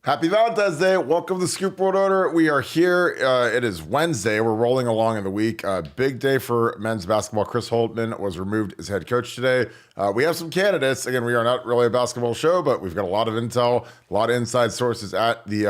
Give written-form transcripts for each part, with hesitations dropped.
Happy Valentine's Day. Welcome to Scoop World Order. We are here. It is Wednesday. We're rolling along in the week. Big day for men's basketball. Chris Holtmann was removed as head coach today. We have some candidates. Again, we are not really a basketball show, but we've got a lot of intel, a lot of inside sources at the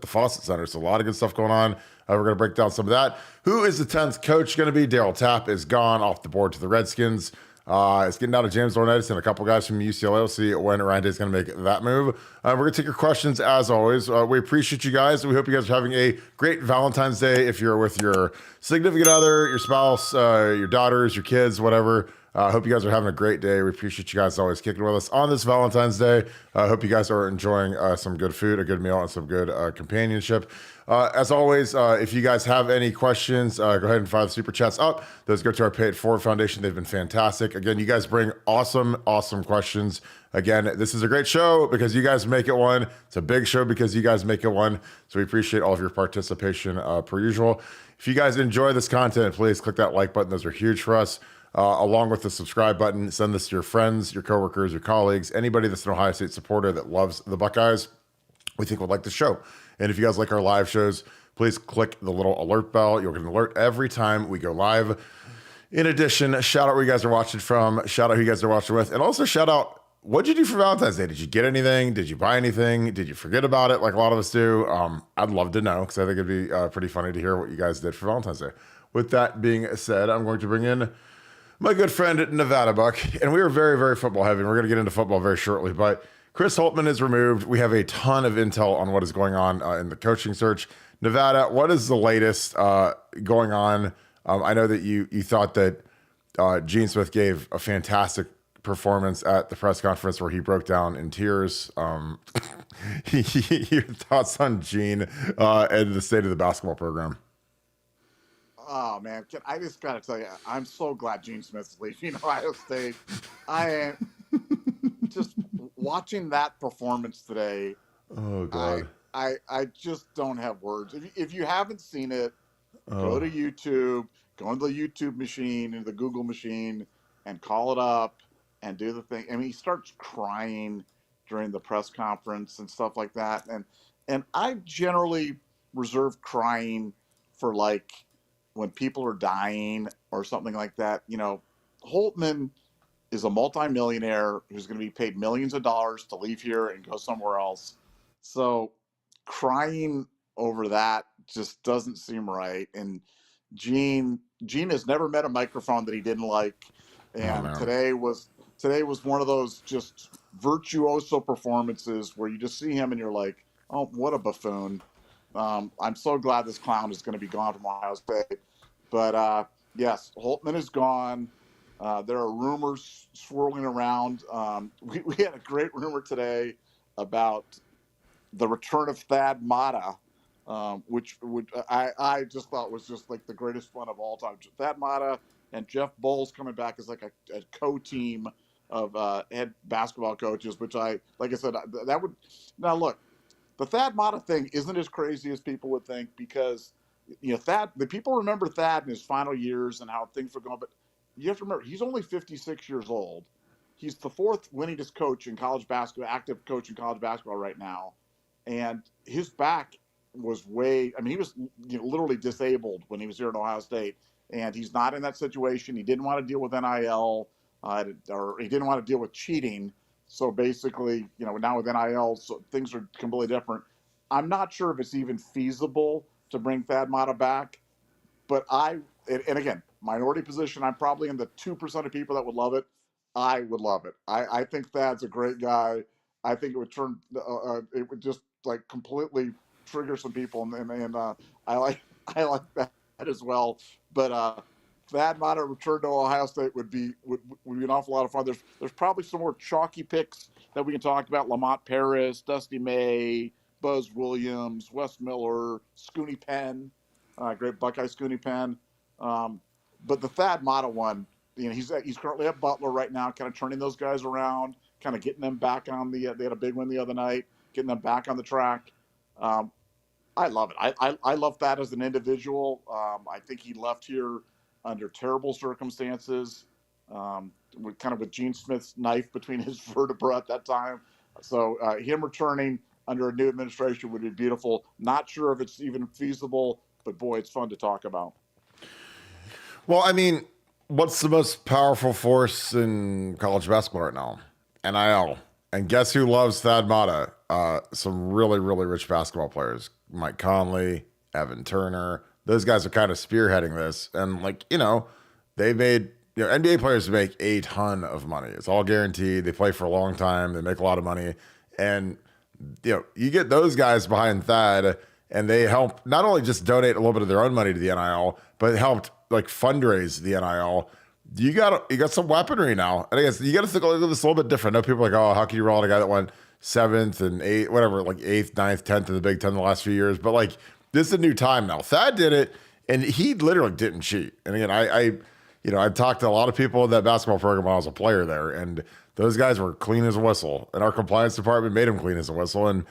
Fawcett Center. So a lot of good stuff going on. We're going to break down some of that. Who is the 10th coach going to be? Daryl Tapp is gone off the board to the Redskins. It's getting down to James Laurinaitis and a couple guys from UCLA. We'll see when Ryan Day is going to make that move. We're going to take your questions as always. We appreciate you guys. We hope you guys are having a great Valentine's Day. If you're with your significant other, your spouse, your daughters, your kids, whatever. I hope you guys are having a great day. We appreciate you guys always kicking with us on this Valentine's Day. I hope you guys are enjoying some good food, a good meal, and some good companionship. As always, if you guys have any questions, go ahead and fire the super chats up. Those go to our Pay It Forward Foundation. They've been fantastic. Again, you guys bring awesome questions. Again, this is a great show because you guys make it one. It's a big show because you guys make it one. So we appreciate all of your participation per usual. If you guys enjoy this content, please click that like button. Those are huge for us. Along with the subscribe button, send this to your friends, your coworkers, your colleagues, anybody that's an Ohio State supporter that loves the Buckeyes, we think would like the show. And if you guys like our live shows, please click the little alert bell. You'll get an alert every time we go live. In addition, shout out where you guys are watching from, shout out who you guys are watching with, and also shout out, what'd you do for Valentine's Day? Did you get anything? Did you buy anything? Did you forget about it like a lot of us do? I'd love to know because I think it'd be pretty funny to hear what you guys did for Valentine's Day. With that being said, I'm going to bring in my good friend Nevadabuck, and we are very, very football heavy. We're going to get into football very shortly, but Chris Holtmann is removed. We have a ton of intel on what is going on in the coaching search. Nevada, what is the latest going on? I know that you thought that Gene Smith gave a fantastic performance at the press conference where he broke down in tears. Your thoughts on Gene and the state of the basketball program? Oh man, I just gotta tell you, I'm so glad Gene Smith's leaving Ohio State. I am just watching that performance today. Oh God. I just don't have words. If you haven't seen it, go Oh. to YouTube, go into the YouTube machine, into the Google machine, and call it up and do the thing. I mean, he starts crying during the press conference and stuff like that. And I generally reserve crying for like when people are dying or something like that. You know, Holtman is a multimillionaire who's going to be paid millions of dollars to leave here and go somewhere else. So crying over that just doesn't seem right. And Gene has never met a microphone that he didn't like. Oh And man. today was one of those just virtuoso performances where you just see him and you're like, oh, what a buffoon. I'm so glad this clown is going to be gone from Ohio State. But yes, Holtman is gone. There are rumors swirling around. We had a great rumor today about the return of Thad Matta, which I just thought was just like the greatest fun of all time. Thad Matta and Jeff Bowles coming back as like a co-team of head basketball coaches, which like I said, that would now look. The Thad Matta thing isn't as crazy as people would think because the people remember Thad in his final years and how things were going, but you have to remember he's only 56 years old. He's the fourth winningest coach in college basketball, active coach in college basketball right now, and his back was way. I mean, he was literally disabled when he was here at Ohio State, and he's not in that situation. He didn't want to deal with NIL, or he didn't want to deal with cheating. So basically, now with NIL, so things are completely different. I'm not sure if it's even feasible to bring Thad Matta back, but and again, minority position, I'm probably in the 2% of people that would love it. I would love it. I think Thad's a great guy. I think it would just like completely trigger some people, and I like I like that as well. But Thad Matta return to Ohio State would be an awful lot of fun. There's probably some more chalky picks that we can talk about: Lamont Paris, Dusty May, Buzz Williams, Wes Miller, Scooney Penn, great Buckeye Scooney Penn. But the Thad Matta one, he's currently at Butler right now, kind of turning those guys around, kind of getting them back on the. They had a big win the other night, getting them back on the track. Um, I love it. I love that as an individual. I think he left here under terrible circumstances, with Gene Smith's knife between his vertebrae at that time. So him returning, under a new administration would be beautiful. Not sure if it's even feasible, but boy, it's fun to talk about. Well, I mean, what's the most powerful force in college basketball right now? NIL. And guess who loves Thad Matta? Some really, really rich basketball players. Mike Conley, Evan Turner. Those guys are kind of spearheading this. And, like, they made, NBA players make a ton of money. It's all guaranteed. They play for a long time. They make a lot of money. And, you get those guys behind Thad, and they help not only just donate a little bit of their own money to the NIL, but helped like fundraise the NIL. You got some weaponry now. And I guess you got to think of this a little bit different. I know people are like, oh, how can you roll out a guy that won 7th and 8th, whatever, like 8th, 9th, 10th in the Big Ten in the last few years. But like, this is a new time now. Thad did it, and he literally didn't cheat. And again, I've talked to a lot of people in that basketball program when I was a player there, and those guys were clean as a whistle. And our compliance department made them clean as a whistle. And,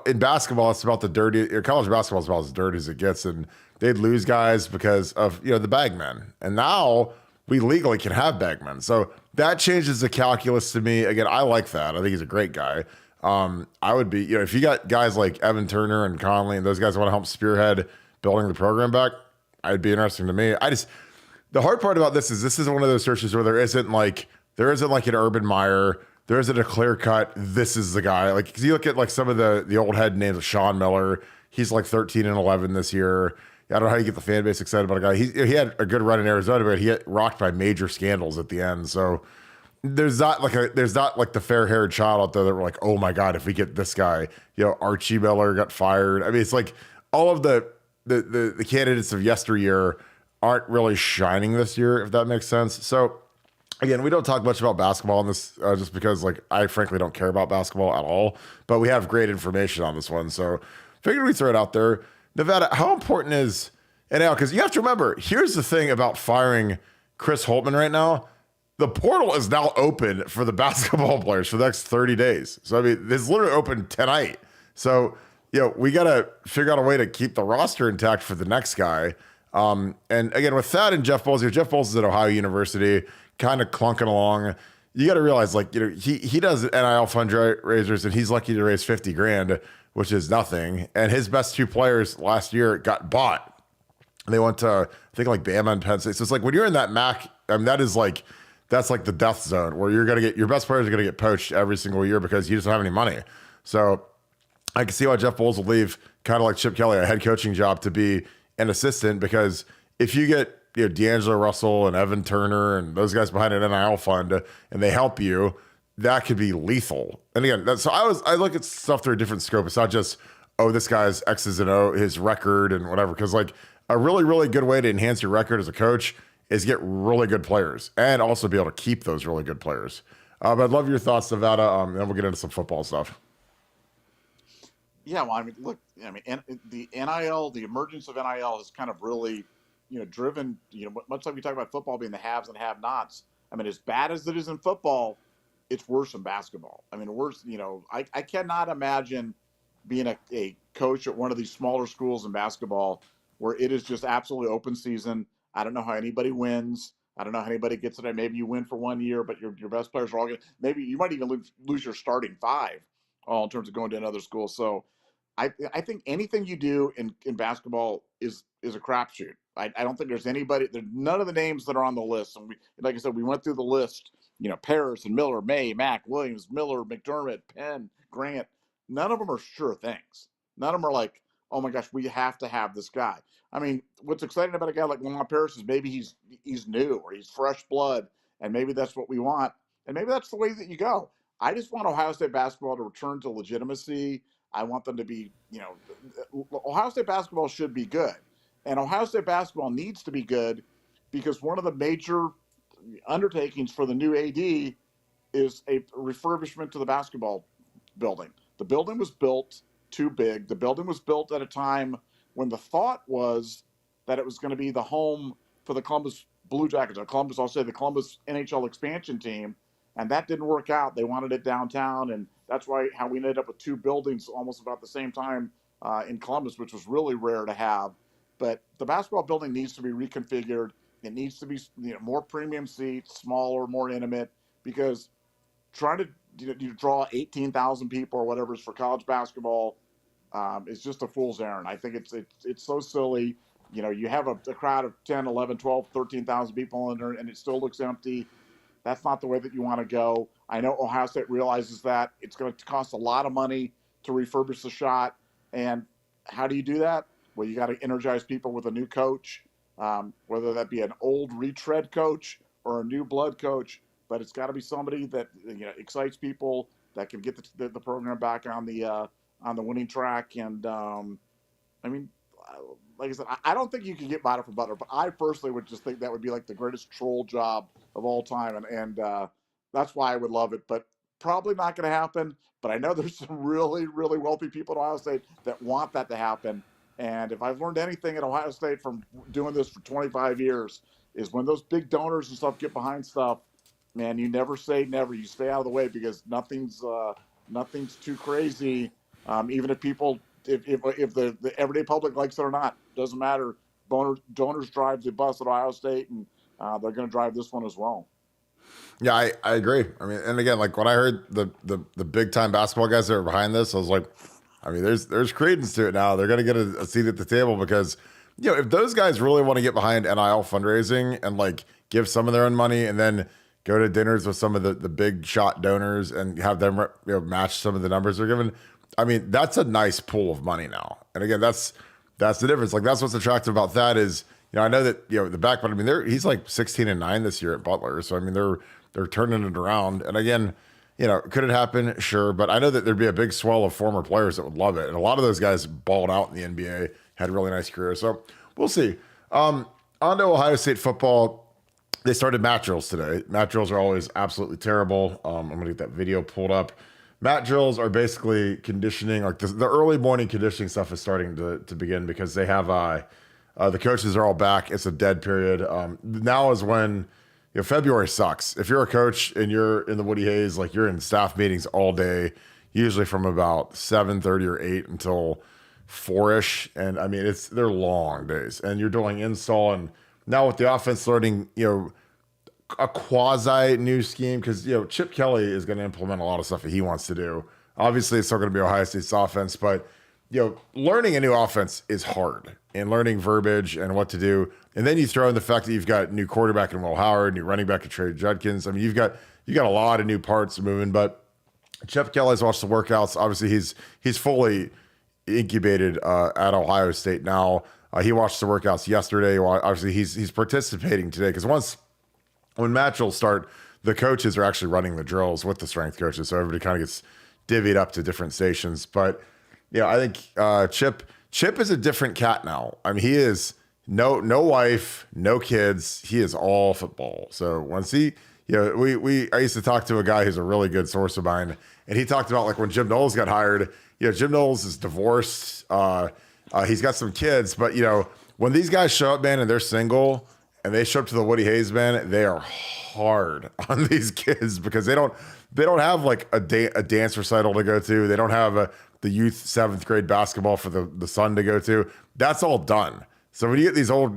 in basketball, it's about the dirty, college basketball is about as dirty as it gets. And they'd lose guys because of, the bagmen. And now we legally can have bagmen. So that changes the calculus to me. Again, I like that. I think he's a great guy. I would be, if you got guys like Evan Turner and Conley and those guys want to help spearhead building the program back, I'd be interesting to me. The hard part about this is one of those searches where there isn't like an Urban Meyer. There isn't a clear cut, this is the guy. Like, because you look at like some of the old head names of Sean Miller, he's like 13-11 this year. I don't know how you get the fan base excited about a guy. He had a good run in Arizona, but he got rocked by major scandals at the end. So there's not like the fair-haired child out there that were like, oh my God, if we get this guy, Archie Miller got fired. I mean, it's like all of the candidates of yesteryear aren't really shining this year, if that makes sense. So again, we don't talk much about basketball on this just because like I frankly don't care about basketball at all, but we have great information on this one. So figured we'd throw it out there. Nevada, how important is NIL? Because you have to remember, here's the thing about firing Chris Holtmann right now. The portal is now open for the basketball players for the next 30 days. So, I mean, it's literally open tonight. So, we got to figure out a way to keep the roster intact for the next guy. And again, with Thad and Jeff Bowles is at Ohio University, kind of clunking along. You got to realize, like, he does NIL fundraisers, and he's lucky to raise $50,000, which is nothing. And his best two players last year got bought. They went to, I think, like Bama and Penn State. So it's like when you're in that MAC, I mean, that's like the death zone where your best players are going to get poached every single year because you just don't have any money. So I can see why Jeff Bowles will leave, kind of like Chip Kelly, a head coaching job to be an assistant, because if you get D'Angelo Russell and Evan Turner and those guys behind an NIL fund and they help you, that could be lethal. And again, so I look at stuff through a different scope. It's not just, oh, this guy's X's and O, his record and whatever. Because like a really, really good way to enhance your record as a coach is get really good players and also be able to keep those really good players. But I'd love your thoughts, Nevada. And then we'll get into some football stuff. Yeah, well, I mean, look, the NIL, the emergence of NIL has kind of really, driven, much like we talk about football being the haves and have-nots. I mean, as bad as it is in football, it's worse in basketball. I mean, worse, I cannot imagine being a coach at one of these smaller schools in basketball where it is just absolutely open season. I don't know how anybody wins. I don't know how anybody gets it. Maybe you win for 1 year, but your best players are all going to, maybe you might even lose your starting five all in terms of going to another school. So I think anything you do in basketball is a crapshoot. I don't think there's none of the names that are on the list. And like I said, we went through the list, Paris and Miller, May, Mack, Williams, Miller, McDermott, Penn, Grant. None of them are sure things. None of them are like, oh my gosh, we have to have this guy. I mean, what's exciting about a guy like Lamont Paris is maybe he's new or he's fresh blood, and maybe that's what we want. And maybe that's the way that you go. I just want Ohio State basketball to return to legitimacy. I want them to be, Ohio State basketball should be good. And Ohio State basketball needs to be good because one of the major undertakings for the new AD is a refurbishment to the basketball building. The building was built too big. The building was built at a time when the thought was that it was going to be the home for the Columbus Blue Jackets, or the Columbus NHL expansion team. And that didn't work out. They wanted it downtown, and that's how we ended up with two buildings almost about the same time in Columbus, which was really rare to have. But the basketball building needs to be reconfigured. It needs to be more premium seats, smaller, more intimate, because trying to you draw 18,000 people or whatever is for college basketball. It's just a fool's errand. I think it's so silly. You have a crowd of 10, 11, 12, 13,000 people in there, and it still looks empty. That's not the way that you want to go. I know Ohio State realizes that. It's going to cost a lot of money to refurbish the shot. And how do you do that? Well, you got to energize people with a new coach, whether that be an old retread coach or a new blood coach. But it's got to be somebody that excites people, that can get the program back on the winning track. And I mean, like I said, I don't think you can get butter for butter, but I personally would just think that would be like the greatest troll job of all time, and that's why I would love it. But probably not going to happen. But I know there's some really, really wealthy people at Ohio State that want that to happen. And if I've learned anything at Ohio State from doing this for 25 years, is when those big donors and stuff get behind stuff, man, you never say never. You stay out of the way because nothing's too crazy. Even if people, if the everyday public likes it or not, doesn't matter. Donors drive the bus at Ohio State, and they're going to drive this one as well. Yeah, I agree. I mean, and again, like when I heard the big time basketball guys that are behind this, I was like, I mean, there's credence to it now. They're going to get a seat at the table because, if those guys really want to get behind NIL fundraising and like give some of their own money and then go to dinners with some of the big shot donors and have them match some of the numbers they're given. I mean, that's a nice pool of money now. And again, that's the difference. Like that's what's attractive about that is, I know that, the back, but I mean, he's like 16-9 this year at Butler. So, I mean, they're turning it around. And again, could it happen? Sure. But I know that there'd be a big swell of former players that would love it. And a lot of those guys balled out in the NBA, had really nice careers. So we'll see. On to Ohio State football. They started mat drills today. Mat drills are always absolutely terrible. I'm going to get that video pulled up. Mat drills are basically conditioning, like the early morning conditioning stuff is starting to begin because they have the coaches are all back. It's a dead period. Now is when February sucks. If you're a coach and you're in the Woody Hayes, like you're in staff meetings all day, usually from about 7:30 or 8 until 4-ish. And I mean, they're long days. And you're doing install, and now with the offense learning, a quasi new scheme, because Chip Kelly is going to implement a lot of stuff that he wants to do. Obviously, it's still going to be Ohio State's offense, but learning a new offense is hard, and learning verbiage and what to do. And then you throw in the fact that you've got new quarterback in Will Howard, new running back in Trey Judkins. I mean, you got a lot of new parts moving. But Chip Kelly's watched the workouts. Obviously, he's fully incubated at Ohio State now. He watched the workouts yesterday. Obviously, he's participating today because when mat drills start, the coaches are actually running the drills with the strength coaches, so everybody kind of gets divvied up to different stations. But I think Chip is a different cat now. I mean, he is no wife, no kids. He is all football. So once I used to talk to a guy who's a really good source of mine, and he talked about like when Jim Knowles got hired. Jim Knowles is divorced. He's got some kids, but when these guys show up, man, and they're single and they show up to the Woody Hayes, man, they are hard on these kids because they don't have like a dance recital to go to. They don't have the youth 7th grade basketball for the son to go to. That's all done. So when you get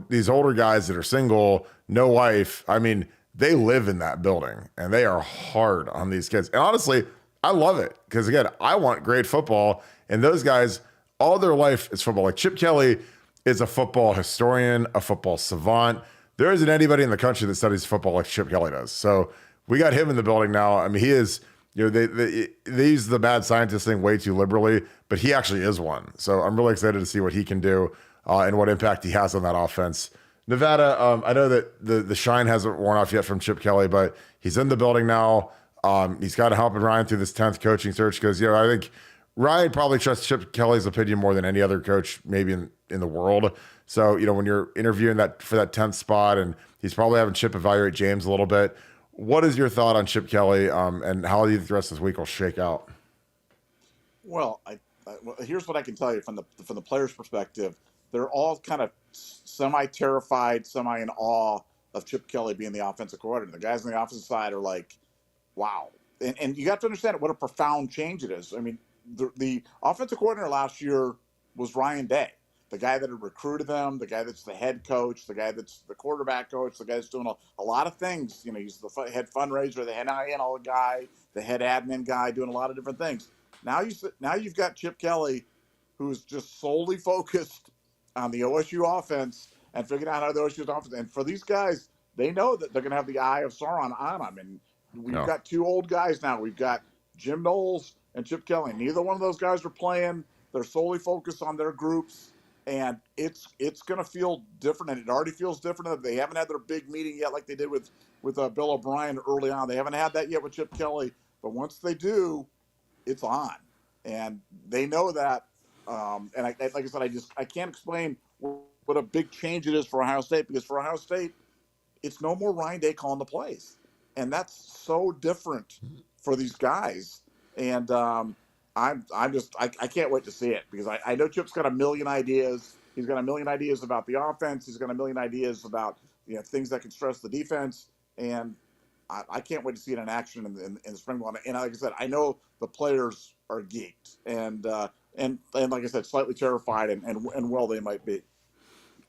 these older guys that are single, no wife, I mean, they live in that building and they are hard on these kids. And honestly, I love it because again, I want great football, and those guys, all their life is football. Like Chip Kelly is a football historian, a football savant. There isn't anybody in the country that studies football like Chip Kelly does. So we got him in the building now. I mean, he is, they use the mad scientist thing way too liberally, but he actually is one. So I'm really excited to see what he can do and what impact he has on that offense. Nevada, I know that the shine hasn't worn off yet from Chip Kelly, but he's in the building now. He's got to help Ryan through this 10th coaching search because, I think Ryan probably trusts Chip Kelly's opinion more than any other coach maybe in the world. So, when you're interviewing for that 10th spot, and he's probably having Chip evaluate James a little bit. What is your thought on Chip Kelly and how do you think the rest of this week will shake out? Well, here's what I can tell you from the players' perspective. They're all kind of semi-terrified, semi-in awe of Chip Kelly being the offensive coordinator. The guys on the offensive side are like, wow. And you got to understand what a profound change it is. I mean, the offensive coordinator last year was Ryan Day. the guy that had recruited them, the guy that's the head coach, the guy that's the quarterback coach, the guy that's doing a lot of things. You know, he's the head fundraiser, the head NIL guy, the head admin guy, doing a lot of different things. Now you've got Chip Kelly, who's just solely focused on the OSU offense and figuring out how the OSU's offense. And for these guys, they know that they're going to have the eye of Sauron on them. And we've got two old guys now. We've got Jim Knowles and Chip Kelly. Neither one of those guys are playing. They're solely focused on their groups, and it's going to feel different, and it already feels different. They haven't had their big meeting yet like they did with Bill O'Brien early on. They haven't had that yet with Chip Kelly, but once they do, it's on, and they know that. And like I said, I can't explain what a big change it is for Ohio State, because for Ohio State, it's no more Ryan Day calling the plays, and that's so different for these guys. And I can't wait to see it, because I know Chip's got a million ideas. He's got a million ideas about the offense. He's got a million ideas about things that can stress the defense, and I can't wait to see it in action in the spring ball. And like I said, I know the players are geeked, and like I said, slightly terrified, and well they might be.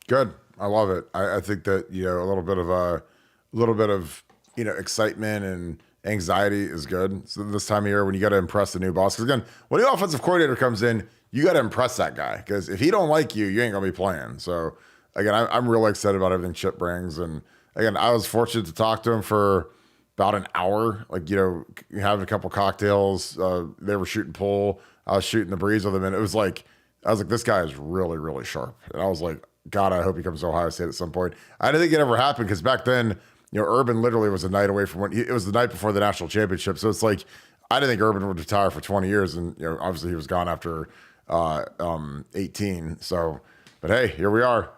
Good. I love it. I think that, a little bit of excitement and anxiety is good. So this time of year, when you got to impress the new boss, because again, when the offensive coordinator comes in, you got to impress that guy, because if he don't like you, you ain't gonna be playing. So again, I'm really excited about everything Chip brings. And again, I was fortunate to talk to him for about an hour, having a couple cocktails. They were shooting pool. I was shooting the breeze with him, and I was like, this guy is really, really sharp. And I was like, God, I hope he comes to Ohio State at some point. I didn't think it ever happened, because back then, Urban literally was a night away from it was the night before the national championship. So it's like, I didn't think Urban would retire for 20 years. And, obviously he was gone after 18. So, but hey, here we are.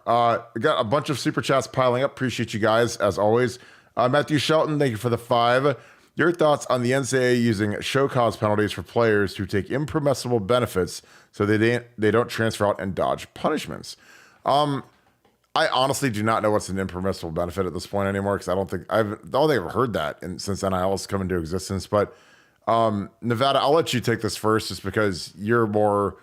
We got a bunch of super chats piling up. Appreciate you guys, as always. Matthew Shelton, thank you for the 5. Your thoughts on the NCAA using show cause penalties for players who take impermissible benefits so they don't transfer out and dodge punishments? I honestly do not know what's an impermissible benefit at this point anymore, because I don't think I've heard that since NIL has come into existence. But Nevada, I'll let you take this first, just because you're more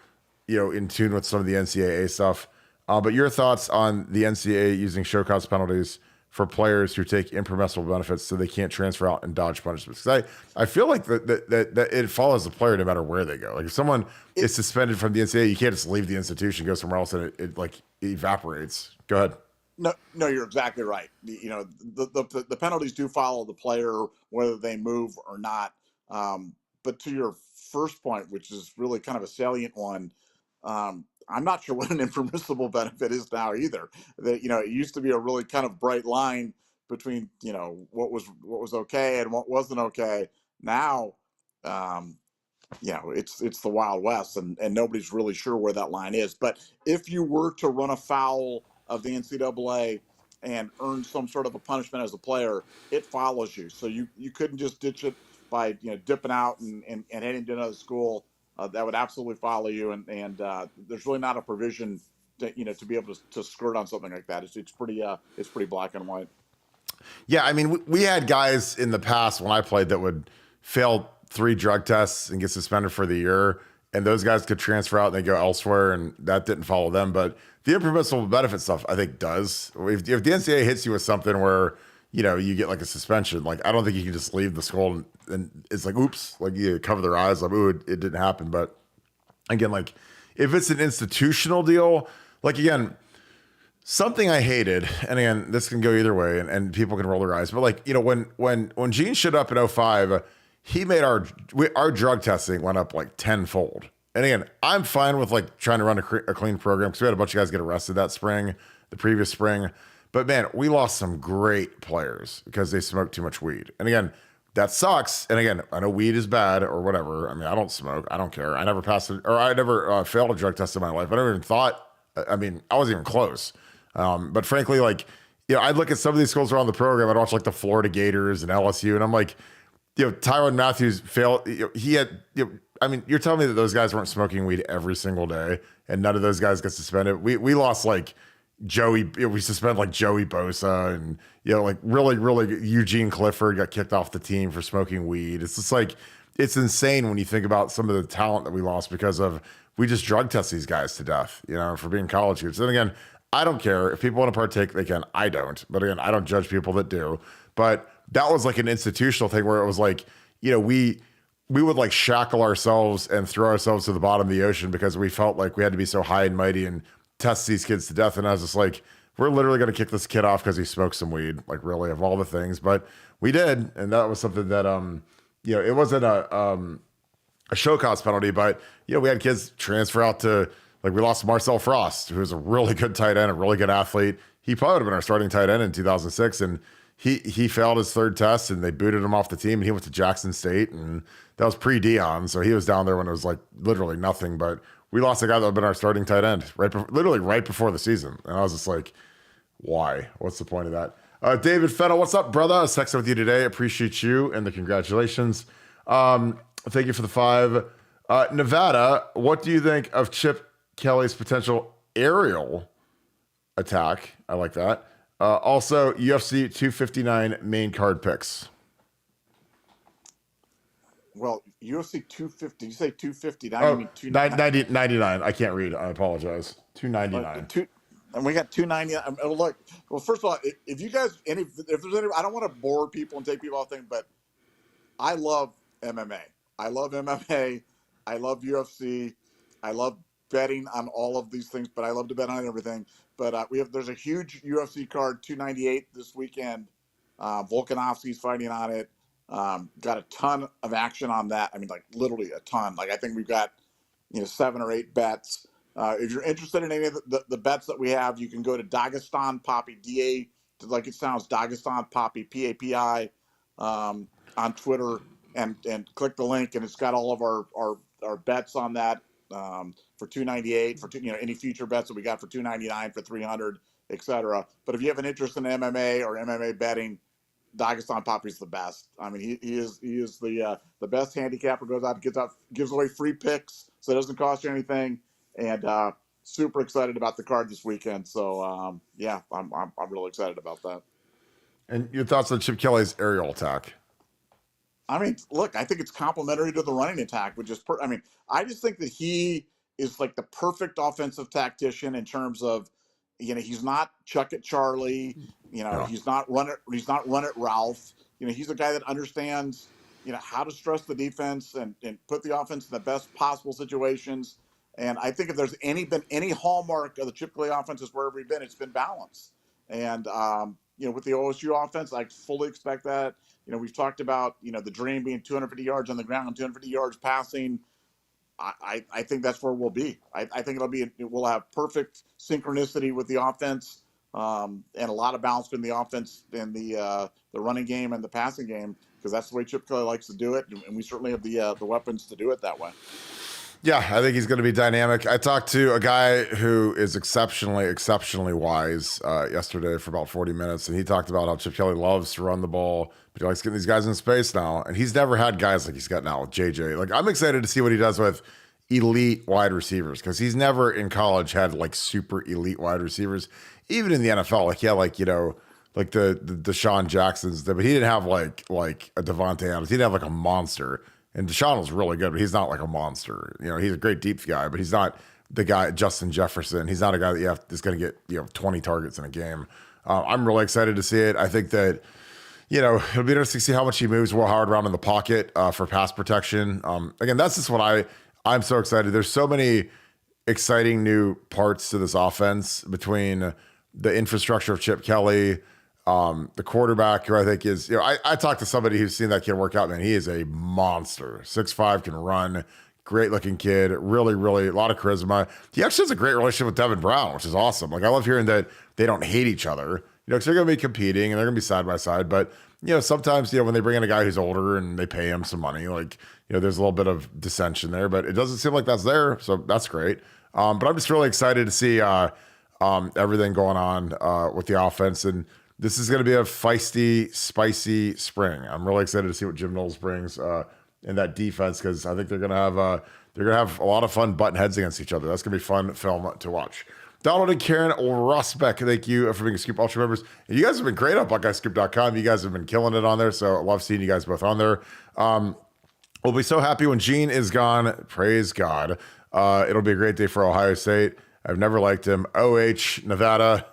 in tune with some of the NCAA stuff. But your thoughts on the NCAA using show cause penalties for players who take impermissible benefits so they can't transfer out and dodge punishments? Because I feel like that it follows the player no matter where they go. Like, if someone is suspended from the NCAA, you can't just leave the institution, go somewhere else, and it evaporates. Go ahead. No, you're exactly right. The penalties do follow the player, whether they move or not. But to your first point, which is really kind of a salient one, I'm not sure what an impermissible benefit is now either. That it used to be a really kind of bright line between what was okay and what wasn't okay. Now, it's the Wild West, and nobody's really sure where that line is. But if you were to run afoul of the NCAA and earn some sort of a punishment as a player, it follows you. So you couldn't just ditch it by dipping out and heading to another school. That would absolutely follow you, and there's really not a provision to be able to skirt on something like that. It's pretty black and white. Yeah, I mean, we had guys in the past when I played that would fail 3 drug tests and get suspended for the year, and those guys could transfer out and they go elsewhere, and that didn't follow them. But the impermissible benefit stuff, I think, does. If the NCAA hits you with something where you get like a suspension, like, I don't think you can just leave the school and it's like, oops, like, you cover their eyes, like, ooh, it didn't happen. But again, like, if it's an institutional deal, like, again, something I hated, and again, this can go either way, and people can roll their eyes, but like, when Gene showed up in 2005, he made our drug testing went up like tenfold. And again, I'm fine with like trying to run a clean program, because we had a bunch of guys get arrested the previous spring. But man, we lost some great players because they smoked too much weed. And again, that sucks. And again, I know weed is bad or whatever. I mean, I don't smoke. I don't care. I never passed it, or I never failed a drug test in my life. I never even thought. I mean, I wasn't even close. But frankly, like, I'd look at some of these schools around the program. I'd watch like the Florida Gators and LSU, and I'm like, Tyrann Matthews failed. He had. I mean, you're telling me that those guys weren't smoking weed every single day, and none of those guys got suspended. We lost like we suspended like Joey Bosa, and like really Eugene Clifford got kicked off the team for smoking weed. It's just like, it's insane when you think about some of the talent that we lost because of we just drug test these guys to death, for being college kids. Then again, I don't care. If people want to partake, they can. I don't. But again, I don't judge people that do. But that was like an institutional thing where it was like, we would like shackle ourselves and throw ourselves to the bottom of the ocean because we felt like we had to be so high and mighty and test these kids to death. And I was just like, we're literally going to kick this kid off because he smoked some weed, like really of all the things. But we did. And that was something that, it wasn't a show cause penalty, but, we had kids transfer out to, like we lost Marcel Frost, who was a really good tight end, a really good athlete. He probably would have been our starting tight end in 2006. And he failed his third test and they booted him off the team and he went to Jackson State and that was pre-Dion. So he was down there when it was like literally nothing, but we lost a guy that would have been our starting tight end literally right before the season. And I was just like, why? What's the point of that? David Fennell, what's up, brother? I was texting with you today. Appreciate you and the congratulations. Thank you for the 5. Nevada, what do you think of Chip Kelly's potential aerial attack? I like that. Also, UFC 259 main card picks. Well, UFC 250. You say 259? Oh, you mean 299? 99. I can't read. I apologize. 299. And we got 299. Look, well, first of all, if you guys, if there's any, I don't want to bore people and take people off things, but I love MMA. I love MMA. I love UFC. I love betting on all of these things, but I love to bet on everything. But there's a huge UFC card, 298 this weekend. Volkanovski's fighting on it. Got a ton of action on that. I mean, like literally a ton. Like I think we've got 7 or 8 bets. If you're interested in any of the bets that we have, you can go to Dagestan Poppy, like it sounds, Dagestan Poppy, PAPI, on Twitter, and click the link, and it's got all of our bets on that. For 298, for any future bets that we got for 299, for 300, etc. But if you have an interest in MMA or MMA betting, Dagestan Poppy's the best. I mean, he is the best handicapper. Goes out, gives away free picks, so it doesn't cost you anything. And super excited about the card this weekend. So I'm really excited about that. And your thoughts on Chip Kelly's aerial attack? I mean, look, I think it's complementary to the running attack, which is I just think that he is like the perfect offensive tactician in terms of, he's not Chuck it Charlie, he's not run it Ralph. He's a guy that understands, how to stress the defense and put the offense in the best possible situations. And I think if there's been any hallmark of the Chip Kelly offense is wherever he's been, it's been balance. And, with the OSU offense, I fully expect that. We've talked about, the dream being 250 yards on the ground, 250 yards passing. I think that's where we'll be. I think we'll have perfect synchronicity with the offense, and a lot of balance between the offense and the running game and the passing game, because that's the way Chip Kelly likes to do it, and we certainly have the weapons to do it that way. Yeah, I think he's going to be dynamic. I talked to a guy who is exceptionally wise yesterday for about 40 minutes, and he talked about how Chip Kelly loves to run the ball, but he likes getting these guys in space now, and he's never had guys like he's got now with JJ. Like, I'm excited to see what he does with elite wide receivers, because he's never in college had like super elite wide receivers. Even in the NFL, like like the Deshaun Jacksons, but he didn't have like a Devontae Adams. He didn't have like a monster. And Deshaun was really good, but he's not like a monster. He's a great deep guy, but he's not the guy, Justin Jefferson. He's not a guy that is going to get 20 targets in a game. I'm really excited to see it. I think that it'll be interesting to see how much he moves Will Howard around in the pocket for pass protection. Again, that's just what I'm so excited. There's so many exciting new parts to this offense between the infrastructure of Chip Kelly, the quarterback, who I think is, I talked to somebody who's seen that kid work out, man. He is a monster. 6'5", can run, great looking kid, really, really a lot of charisma. He actually has a great relationship with Devin Brown, which is awesome. Like, I love hearing that they don't hate each other, because they're going to be competing and they're going to be side by side. But, sometimes, when they bring in a guy who's older and they pay him some money, like, there's a little bit of dissension there, but it doesn't seem like that's there. So that's great. But I'm just really excited to see everything going on with the offense. And this is going to be a feisty, spicy spring. I'm really excited to see what Jim Knowles brings in that defense, because I think they're going to have a lot of fun butting heads against each other. That's going to be fun film to watch. Donald and Karen Rosbeck, thank you for being Scoop Ultra members. And you guys have been great on BuckeyeScoop.com. You guys have been killing it on there, so I love seeing you guys both on there. We'll be so happy when Gene is gone. Praise God. It'll be a great day for Ohio State. I've never liked him. OH, Nevada.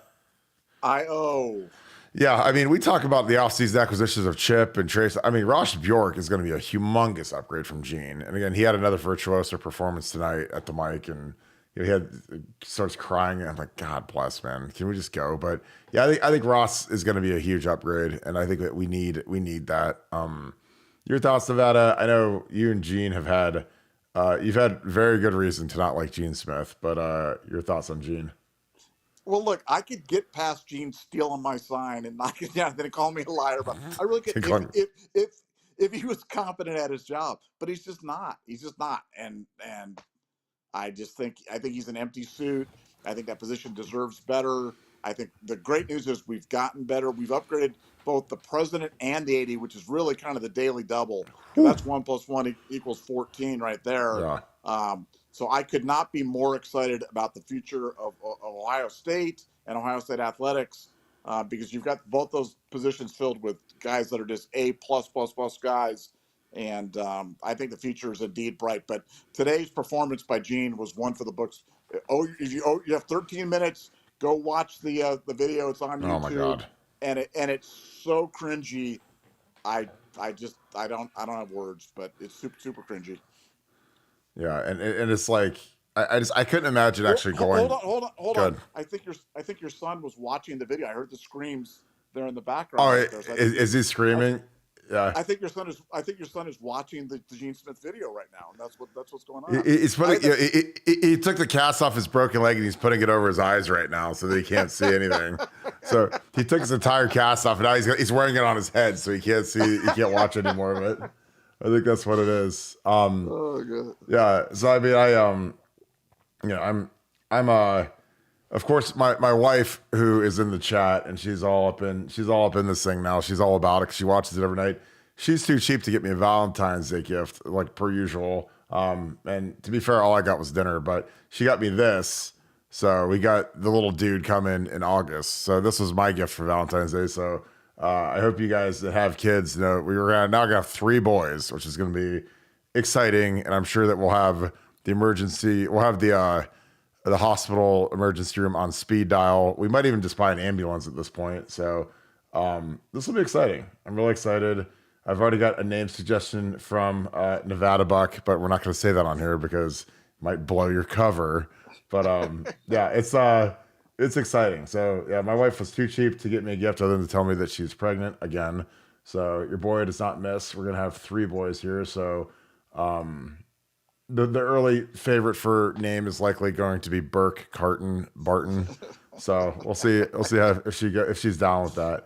IO. Yeah, I mean, we talk about the offseason acquisitions of Chip and Trace. I mean, Rosh Bjork is going to be a humongous upgrade from Gene. And again, he had another virtuoso performance tonight at the mic, and he starts crying. And I'm like, God bless, man. Can we just go? But yeah, I think Ross is going to be a huge upgrade, and I think that we need that. Your thoughts, Nevada? I know you and Gene have had you've had very good reason to not like Gene Smith, but your thoughts on Gene? Well, look, I could get past Gene stealing my sign and knock it down and then call me a liar, but I really could if he was competent at his job. But he's just not. He's just not. And I think he's an empty suit. I think that position deserves better. I think the great news is we've gotten better. We've upgraded both the president and the AD, which is really kind of the daily double. That's 1 + 1 = 14 right there. Yeah. So I could not be more excited about the future of Ohio State and Ohio State athletics because you've got both those positions filled with guys that are just A++ guys. And I think the future is indeed bright. But today's performance by Gene was one for the books. You have 13 minutes. Go watch the video. It's on YouTube. Oh my God! And it's so cringy. I don't have words, but it's super cringy. Yeah, and it's like I couldn't imagine actually going. Hold on. I think your son was watching the video. I heard the screams there in the background. Oh, is he screaming? Yeah. I think your son is watching the Gene Smith video right now, and that's what's going on. He's putting he took the cast off his broken leg and he's putting it over his eyes right now so that he can't see anything. So he took his entire cast off and now he's wearing it on his head so he can't watch any more of it. I think that's what it is. Oh God. Yeah. So I mean, I'm of course my wife who is in the chat and she's all up in this thing now. She's all about it 'cause she watches it every night. She's too cheap to get me a Valentine's Day gift like per usual. And to be fair, all I got was dinner, but she got me this. So we got the little dude coming in August. So this was my gift for Valentine's Day. So I hope you guys that have kids know we're now gonna have 3 boys, which is gonna be exciting, and I'm sure that we'll have the hospital emergency room on speed dial. We might even just buy an ambulance at this point. So this will be exciting. I'm really excited. I've already got a name suggestion from Nevadabuck, but we're not going to say that on here because it might blow your cover. But yeah, it's exciting. So yeah, my wife was too cheap to get me a gift other than to tell me that she's pregnant again. So your boy does not miss. We're going to have 3 boys here. So the early favorite for name is likely going to be Burke Barton. So we'll see if she's down with that.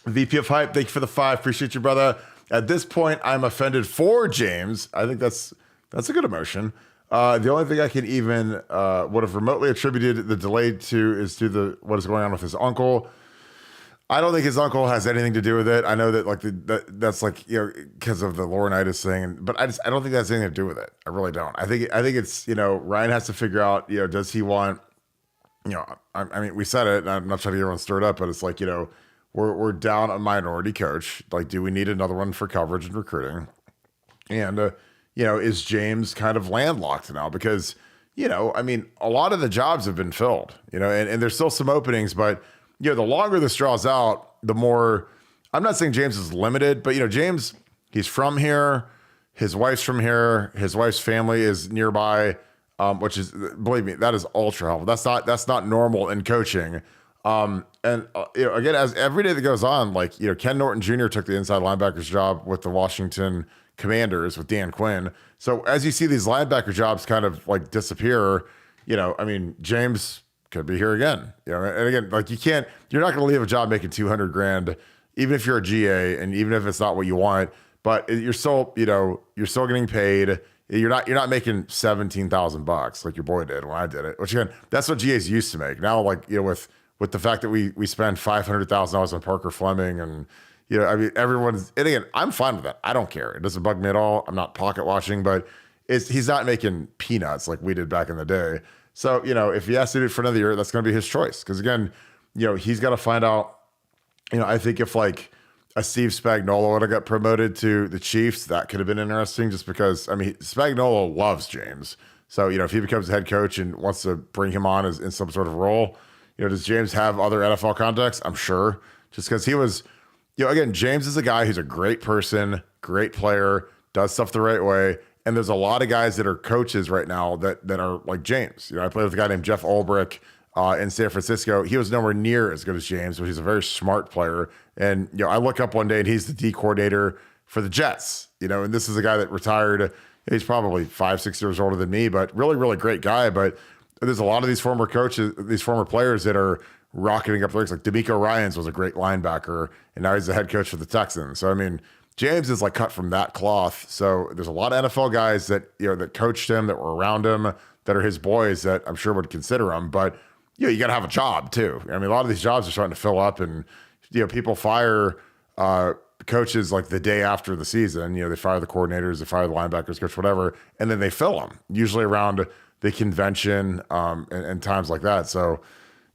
VP of Hype, thank you for the 5. Appreciate you, brother. At this point, I'm offended for James. I think that's a good emotion. The only thing I can even would have remotely attributed the delay to is to what is going on with his uncle. I don't think his uncle has anything to do with it. I know that that's because of the Laurinaitis thing, but I don't think that's anything to do with it. I really don't. I think it's Ryan has to figure out does he want I mean we said it. And I'm not trying to get everyone stirred up, but it's like we're down a minority coach. Like, do we need another one for coverage and recruiting? And is James kind of landlocked now? Because, I mean, a lot of the jobs have been filled, and there's still some openings, but, the longer this draws out, the more, I'm not saying James is limited, but, James, he's from here. His wife's from here. His wife's family is nearby, which is, believe me, that is ultra helpful. That's not normal in coaching. And again, as every day that goes on, Ken Norton Jr. took the inside linebackers job with the Washington Commanders with Dan Quinn. So as you see these linebacker jobs kind of disappear, I mean, James could be here again, and again, you're not going to leave a job making $200,000, even if you're a GA and even if it's not what you want, but you're still getting paid. You're not making $17,000 like your boy did when I did it, which again, that's what GAs used to make. Now, with the fact that we spend $500,000 on Parker Fleming and, I mean, and again, I'm fine with that. I don't care. It doesn't bug me at all. I'm not pocket watching, but he's not making peanuts like we did back in the day. So, if he has to do it for another year, that's going to be his choice. Because again, he's got to find out, I think if a Steve Spagnuolo would have got promoted to the Chiefs, that could have been interesting just because, I mean, Spagnuolo loves James. So, if he becomes a head coach and wants to bring him on as in some sort of role, does James have other NFL contacts? I'm sure. Just because he was, again, James is a guy who's a great person, great player, does stuff the right way. And there's a lot of guys that are coaches right now that are like James. I played with a guy named Jeff Ulbrich in San Francisco. He was nowhere near as good as James, but he's a very smart player. And, I look up one day and he's the D coordinator for the Jets, and this is a guy that retired. He's probably 5-6 years older than me, but really, really great guy. But there's a lot of these former coaches, these former players that are rocketing up the ranks. Like D'Amico Ryans was a great linebacker, and now he's the head coach for the Texans. So, I mean, James is like cut from that cloth. So there's a lot of NFL guys that, that coached him, that were around him, that are his boys that I'm sure would consider him. But, you got to have a job too. I mean, a lot of these jobs are starting to fill up, and, people fire coaches like the day after the season. They fire the coordinators, they fire the linebackers coach, whatever, and then they fill them usually around the convention and times like that. So,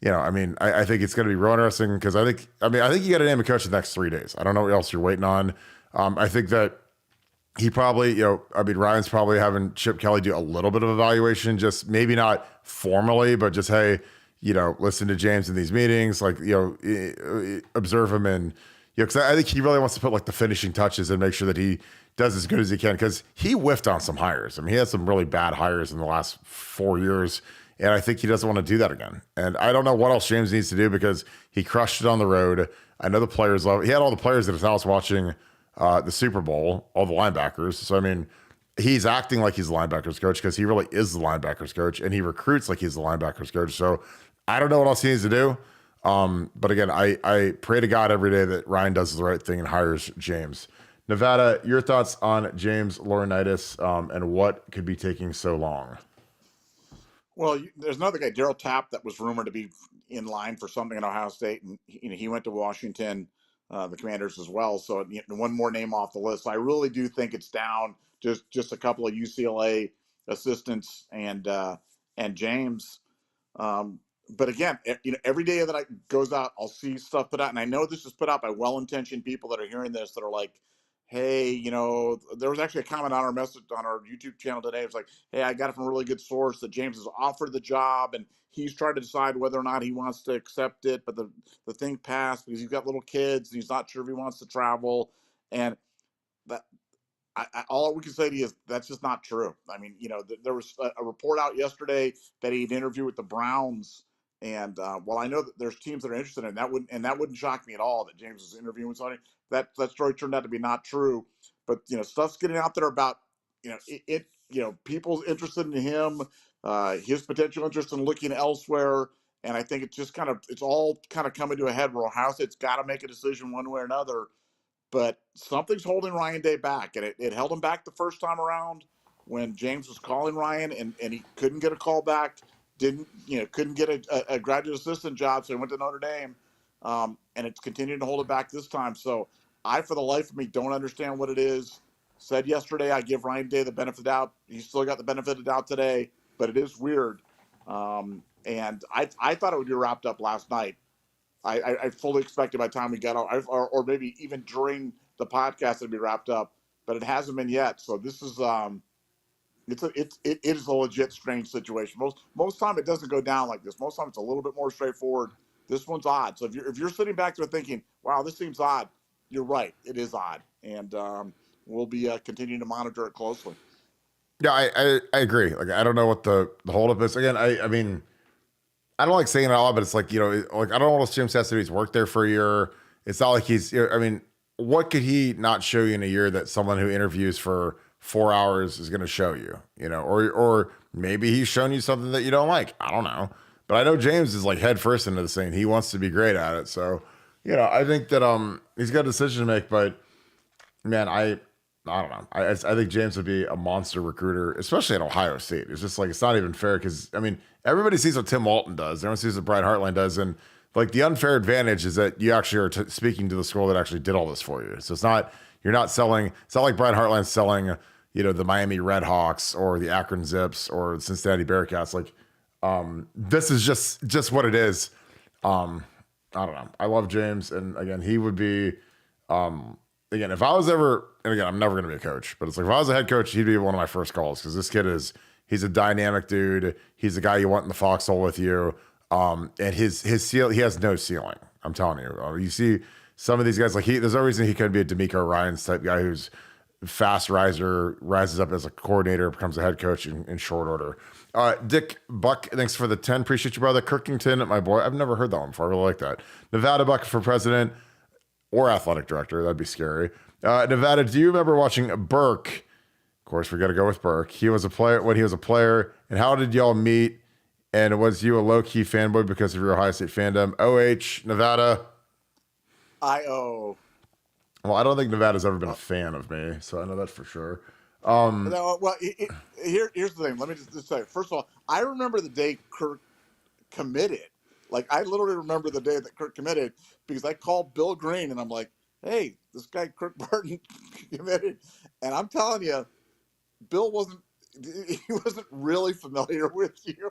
I mean, I think it's going to be real interesting because I think you got to name a coach in the next 3 days. I don't know what else you're waiting on. I think that he probably, Ryan's probably having Chip Kelly do a little bit of evaluation, just maybe not formally, but just, hey, listen to James in these meetings, like, observe him and, because I think he really wants to put like the finishing touches and make sure that he does as good as he can, because he whiffed on some hires. I mean, he had some really bad hires in the last 4 years, and I think he doesn't want to do that again. And I don't know what else James needs to do because he crushed it on the road. I know the players love it. He had all the players at his house watching the Super Bowl, all the linebackers. So, I mean, he's acting like he's the linebackers coach because he really is the linebackers coach, and he recruits like he's the linebackers coach. So I don't know what else he needs to do. But again, I pray to God every day that Ryan does the right thing and hires James. Nevada, your thoughts on James Laurinaitis and what could be taking so long? Well, there's another guy, Daryl Tapp, that was rumored to be in line for something at Ohio State, and he went to Washington, the Commanders as well. So one more name off the list. I really do think it's down just a couple of UCLA assistants and James. But again, every day that goes out, I'll see stuff put out, and I know this is put out by well-intentioned people that are hearing this that are like, hey, there was actually a comment on our message on our YouTube channel today. It was like, hey, I got it from a really good source that James has offered the job and he's trying to decide whether or not he wants to accept it. But the thing passed because he's got little kids and he's not sure if he wants to travel. And that all we can say to you is that's just not true. I mean, there was a report out yesterday that he'd interviewed with the Browns. And while I know that there's teams that are interested in that, wouldn't shock me at all that James was interviewing with somebody. That story turned out to be not true. But stuff's getting out there about people's interested in him, his potential interest in looking elsewhere. And I think it's all kind of coming to a head where Ohio State's got to make a decision one way or another. But something's holding Ryan Day back, and it held him back the first time around when James was calling Ryan and he couldn't get a call back. Couldn't get a graduate assistant job, so he went to Notre Dame, and it's continuing to hold it back this time. So I, for the life of me, don't understand what it is. Said yesterday, I give Ryan Day the benefit of the doubt. He's still got the benefit of the doubt today, but it is weird. And I thought it would be wrapped up last night. I fully expected by the time we got out, or maybe even during the podcast, it'd be wrapped up, but it hasn't been yet. So this is it is a legit strange situation. Most time it doesn't go down like this. Most time it's a little bit more straightforward. This one's odd. So if you're sitting back there thinking, "Wow, this seems odd," you're right. It is odd, and we'll be continuing to monitor it closely. Yeah, I agree. Like, I don't know what the holdup is. Again, I mean, I don't like saying it all, but it's like, like, I don't know what else James has to do. He's worked there for a year. It's not like he's, I mean, what could he not show you in a year that someone who interviews for 4 hours is going to show you, or maybe he's shown you something that you don't like. I don't know. But I know James is like head first into this thing. He wants to be great at it. So, I think that he's got a decision to make, but man, I don't know. I think James would be a monster recruiter, especially at Ohio State. It's just like, it's not even fair because, I mean, everybody sees what Tim Walton does. Everyone sees what Brian Hartline does. And like, the unfair advantage is that you actually are speaking to the school that actually did all this for you. So you're not selling, it's not like Brian Hartline's selling, the Miami Redhawks or the Akron Zips or the Cincinnati Bearcats. Like, this is just what it is. I don't know. I love James. And again, he would be, Again, if I was ever, and again, I'm never going to be a coach, but it's like if I was a head coach, he'd be one of my first calls because this kid he's a dynamic dude. He's the guy you want in the foxhole with you. And his he has no ceiling. I'm telling you. You see some of these guys, like there's no reason he couldn't be a D'Amico Ryans type guy who's fast rises up as a coordinator, becomes a head coach in short order. Dick Buck, thanks for the 10. Appreciate you, brother. Kirkington, my boy. I've never heard that one before. I really like that. Nevadabuck for president or athletic director. That'd be scary. Nevada, do you remember watching Burke? Of course, we got to go with Burke. He was a player when he was a player. And how did y'all meet? And was you a low-key fanboy because of your Ohio State fandom? OH, Nevada. IO. Well, I don't think Nevada's ever been a fan of me, so I know that for sure. No, well, here's the thing. Let me just say, first of all, I remember the day Kirk committed. Like, I literally remember the day that Kirk committed because I called Bill Greene, and I'm like, hey, this guy Kirk Barton committed. And I'm telling you, Bill wasn't really familiar with you.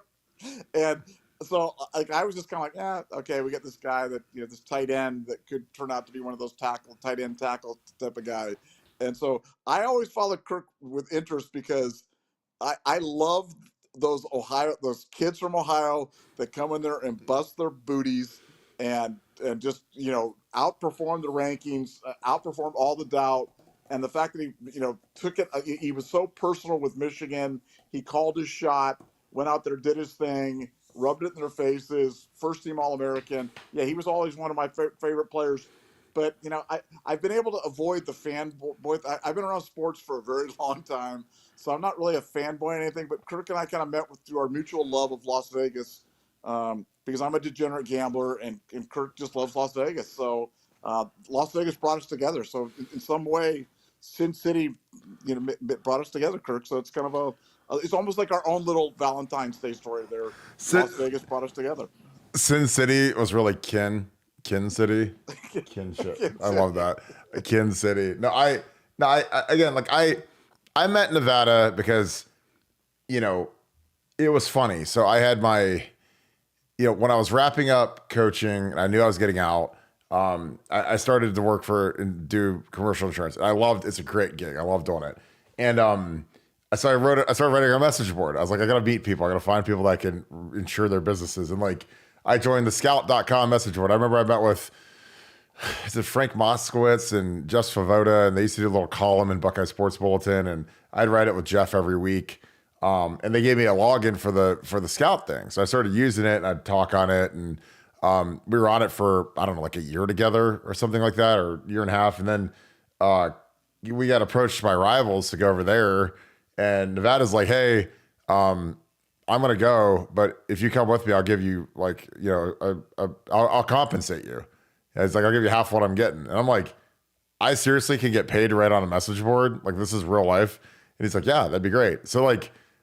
And so, like, I was just kind of like, yeah, okay, we got this guy that, this tight end that could turn out to be one of those tight end tackle type of guy. And so I always followed Kirk with interest because I love those kids from Ohio that come in there and bust their booties and just, outperform the rankings, outperform all the doubt. And the fact that he, took it, he was so personal with Michigan. He called his shot, went out there, did his thing, rubbed it in their faces, first team All-American. Yeah, he was always one of my favorite players. But, I've been able to avoid the fanboy. I've been around sports for a very long time, so I'm not really a fanboy or anything. But Kirk and I kind of met through our mutual love of Las Vegas because I'm a degenerate gambler, and Kirk just loves Las Vegas. So Las Vegas brought us together. So in some way, Sin City, brought us together, Kirk. So it's kind of it's almost like our own little Valentine's Day story there. Las Vegas brought us together. Sin City was really Kin City. Kinship. I love that. Kin City. I met Nevada because, it was funny. So I had my, when I was wrapping up coaching and I knew I was getting out, I started to work and do commercial insurance. It's a great gig. I love doing it. And I started writing a message board. I was like, I got to meet people. I got to find people that can insure their businesses. And I joined the scout.com message board. I remember I met with Frank Moskowitz and Jeff Favoda, and they used to do a little column in Buckeye Sports Bulletin, and I'd write it with Jeff every week. And they gave me a login for the scout thing. So I started using it and I'd talk on it. And we were on it for, I don't know, like a year together or something like that, or a year and a half. And then we got approached by rivals to go over there. And Nevada's like, hey, I'm going to go, but if you come with me, I'll give you I'll compensate you. And it's like, I'll give you half what I'm getting. And I'm like, I seriously can get paid to write on a message board. Like, this is real life. And he's like, yeah, that'd be great. So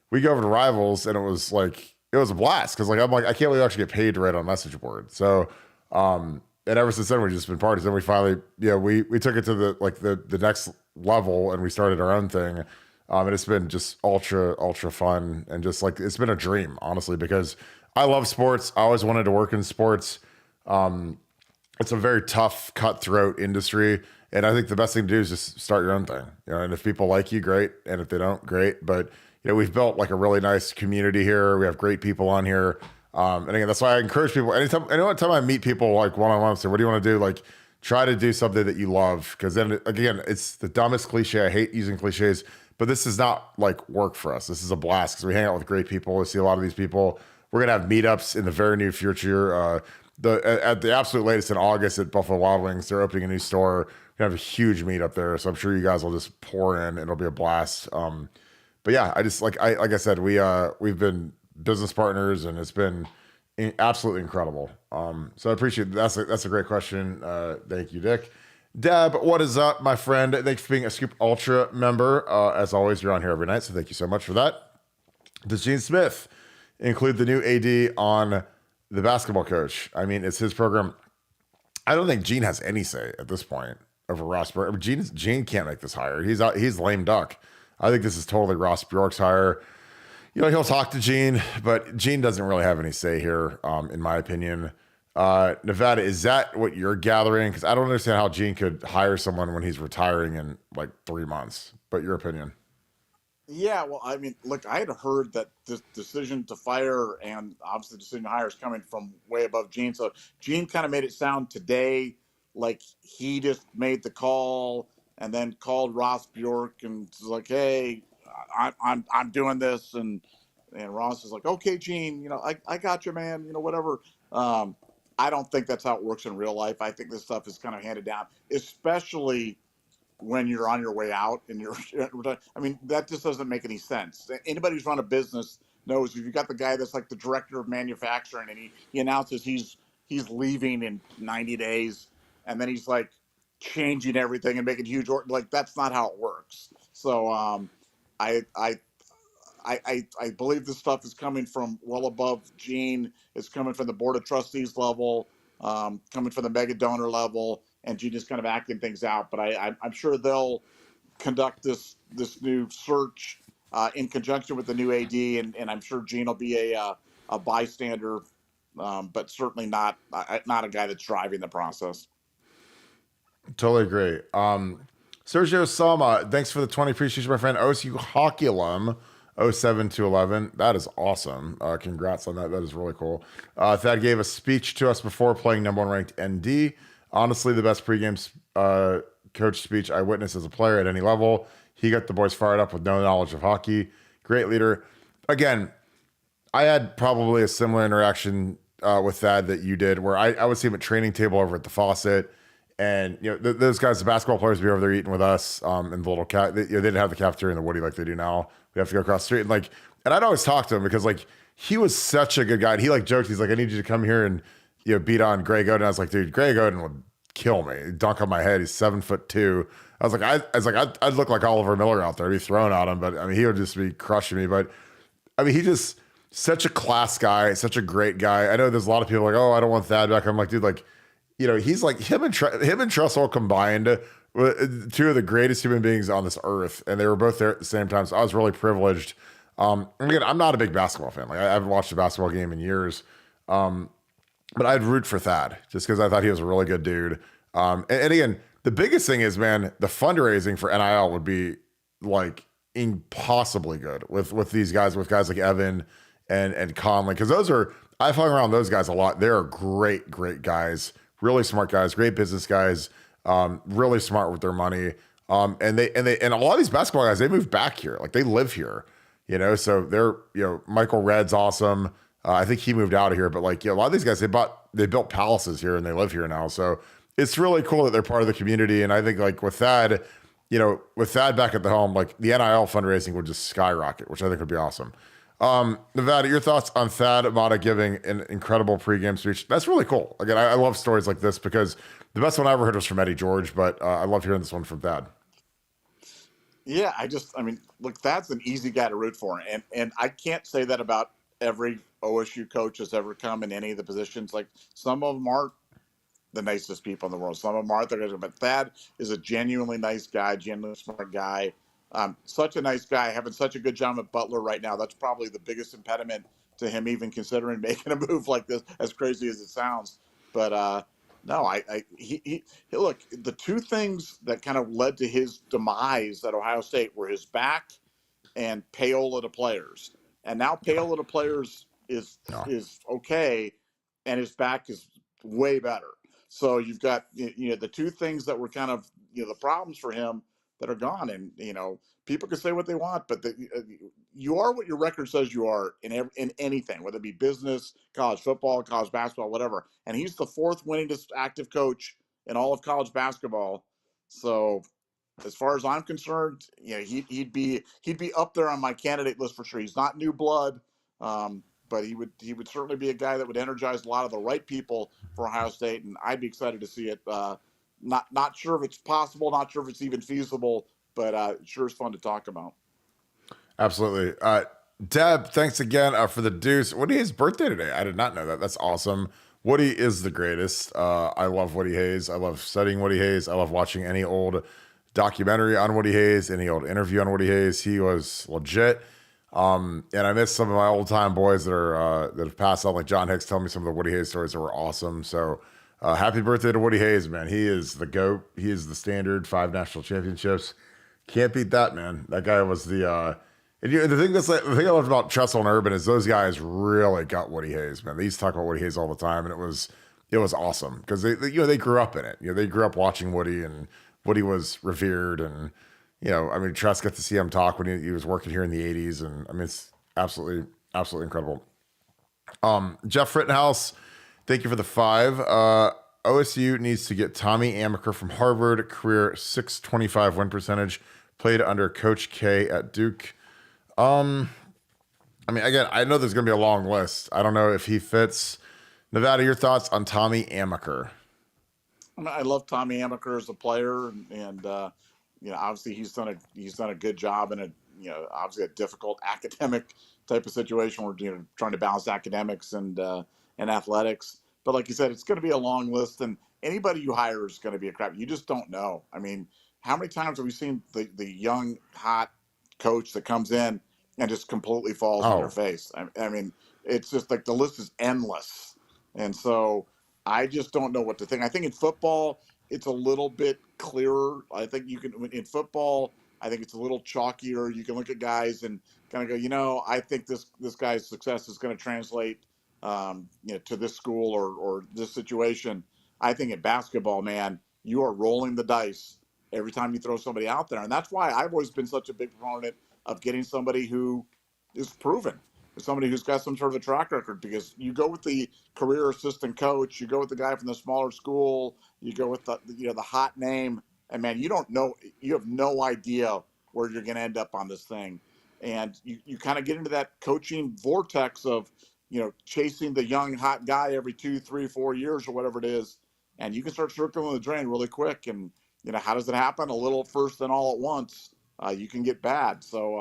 we go over to Rivals, and it was a blast. Cause I'm like, I can't believe I actually get paid to write on a message board. So, and ever since then, we've just been parties. Then we finally, we took it to the next level, and we started our own thing. And it's been just ultra, ultra fun. And just it's been a dream, honestly, because I love sports. I always wanted to work in sports. It's a very tough, cutthroat industry. And I think the best thing to do is just start your own thing. And if people like you, great. And if they don't, great. But, we've built a really nice community here. We have great people on here. And again, that's why I encourage people. Anytime I meet people one-on-one, say, what do you want to do? Try to do something that you love. Because then, again, it's the dumbest cliche. I hate using cliches. But this is not work for us. This is a blast because we hang out with great people. We see a lot of these people. We're gonna have meetups in the very near future. At the absolute latest in August at Buffalo Wild Wings, they're opening a new store. We're gonna have a huge meetup there, so I'm sure you guys will just pour in. It'll be a blast. But yeah, I just like I said, we've been business partners, and it's been absolutely incredible. So I appreciate that's a great question. Thank you, Dick. Deb, what is up, my friend? Thanks for being a Scoop Ultra member. As always, you're on here every night, so thank you so much for that. Does Gene Smith include the new AD on the basketball coach? I mean, it's his program. I don't think Gene has any say at this point over Ross Bjork. Gene can't make this hire. He's lame duck. I think this is totally Ross Bjork's hire. He'll talk to Gene, but Gene doesn't really have any say here, in my opinion. Nevada, is that what you're gathering? Because I don't understand how Gene could hire someone when he's retiring in like 3 months. But your opinion? Yeah, well, I mean, look, I had heard that this decision to fire and obviously the decision to hire is coming from way above Gene. So Gene kind of made it sound today like he just made the call and then called Ross Bjork and was like, "Hey, I'm doing this," and Ross is like, "Okay, Gene, I got you, man. Whatever." Um, I don't think that's how it works in real life. I think this stuff is kind of handed down, especially when you're on your way out and you're I mean, that just doesn't make any sense. Anybody who's run a business knows if you got the guy that's like the director of manufacturing and he announces he's leaving in 90 days and then he's like changing everything and making huge like that's not how it works. So I I I believe this stuff is coming from well above Gene. It's coming from the board of trustees level, coming from the mega donor level, and Gene is kind of acting things out. But I'm sure they'll conduct this new search in conjunction with the new AD, and I'm sure Gene will be a bystander, but certainly not a guy that's driving the process. Totally agree. Sergio Sama, thanks for the 20. Appreciate you, my friend. OSU hockey alum, 07 to 11. That is awesome. Congrats on that. That is really cool. Thad gave a speech to us before playing number 1 ranked ND. Honestly, the best pregame coach speech I witnessed as a player at any level. He got the boys fired up with no knowledge of hockey. Great leader. Again, I had probably a similar interaction with Thad that you did, where I would see him at training table over at the faucet. And those guys, the basketball players, would be over there eating with us in the little they didn't have the cafeteria in the Woody like they do now. We have to go across the street and I'd always talk to him because he was such a good guy. And he joked, he's like, "I need you to come here and beat on Greg Oden." I was like, "Dude, Greg Oden would kill me. He'd dunk on my head. He's 7'2". I was like, I'd look like Oliver Miller out there. I'd be throwing at him, but I mean, he would just be crushing me. But I mean, he just such a class guy, such a great guy. I know there's a lot of people like, "Oh, I don't want Thad back." I'm like, dude, he's like him and Trussell combined were two of the greatest human beings on this earth, and they were both there at the same time. So I was really privileged. Again, I'm not a big basketball fan. I haven't watched a basketball game in years, but I'd root for Thad just because I thought he was a really good dude. And again, the biggest thing is, man, the fundraising for NIL would be impossibly good with these guys, with guys like Evan and Conley, because I've hung around those guys a lot. They're great guys. Really smart guys, great business guys, really smart with their money. And a lot of these basketball guys, they move back here. They live here, so they're, Michael Redd's awesome. I think he moved out of here, but a lot of these guys, they built palaces here and they live here now. So it's really cool that they're part of the community. And I think with Thad, with Thad back at the home, the NIL fundraising would just skyrocket, which I think would be awesome. Nevada, your thoughts on Thad Matta giving an incredible pregame speech? That's really cool. Again, I love stories like this because the best one I ever heard was from Eddie George, but I love hearing this one from Thad. Yeah, I mean, look, Thad's an easy guy to root for, and I can't say that about every OSU coach that's ever come in any of the positions. Some of them aren't the nicest people in the world. Some of them aren't, but Thad is a genuinely nice guy, genuinely smart guy. Such a nice guy, having such a good job at Butler right now. That's probably the biggest impediment to him even considering making a move like this, as crazy as it sounds. But no, he look, the two things that kind of led to his demise at Ohio State were his back and Payola to players. And now Payola to players is okay, and his back is way better. So you've got the two things that were kind of the problems for him that are gone. And people can say what they want, but you are what your record says you are in anything, whether it be business, college football, college basketball, whatever. And he's the fourth winningest active coach in all of college basketball. So as far as I'm concerned, he'd be up there on my candidate list for sure. He's not new blood, but he would certainly be a guy that would energize a lot of the right people for Ohio State, and I'd be excited to see it. Not sure if it's possible, not sure if it's even feasible, but it sure is fun to talk about. Absolutely. Deb, thanks again for the deuce. Woody Hayes' birthday today. I did not know that. That's awesome. Woody is the greatest. I love Woody Hayes. I love studying Woody Hayes. I love watching any old documentary on Woody Hayes, any old interview on Woody Hayes. He was legit. And I miss some of my old time boys that have passed on, like John Hicks telling me some of the Woody Hayes stories that were awesome. So happy birthday to Woody Hayes, man. He is the GOAT. He is the standard. 5 national championships. Can't beat that, man. That guy was the thing the thing I loved about Tressel and Urban is those guys really got Woody Hayes, man. They used to talk about Woody Hayes all the time, and it was awesome because they grew up in it. They grew up watching Woody, and Woody was revered, and Tress got to see him talk when he was working here in the '80s, and I mean it's absolutely incredible. Jeff Rittenhouse, thank you for the 5. OSU needs to get Tommy Amaker from Harvard, career 625 win percentage, played under Coach K at Duke. Again, I know there's going to be a long list. I don't know if he fits. Nevada, your thoughts on Tommy Amaker? I love Tommy Amaker as a player, and obviously he's done a good job in obviously a difficult academic type of situation where trying to balance academics and athletics. But like you said, it's going to be a long list, and anybody you hire is going to be a crap. You just don't know. I mean, how many times have we seen the young hot coach that comes in and just completely falls on their face? I mean, it's just like the list is endless, and so I just don't know what to think. I think in football, it's a little bit clearer. I think in football, I think it's a little chalkier. You can look at guys and kind of go, I think this guy's success is going to translate, to this school or this situation. I think in basketball, man, you are rolling the dice every time you throw somebody out there. And that's why I've always been such a big proponent of getting somebody who is proven, somebody who's got some sort of a track record, because you go with the career assistant coach, you go with the guy from the smaller school, you go with the hot name, and man, you have no idea where you're going to end up on this thing. And you kind of get into that coaching vortex of, chasing the young hot guy every 2, 3, 4 years or whatever it is. And you can start circling the drain really quick. And, how does it happen? A little first and all at once. You can get bad. So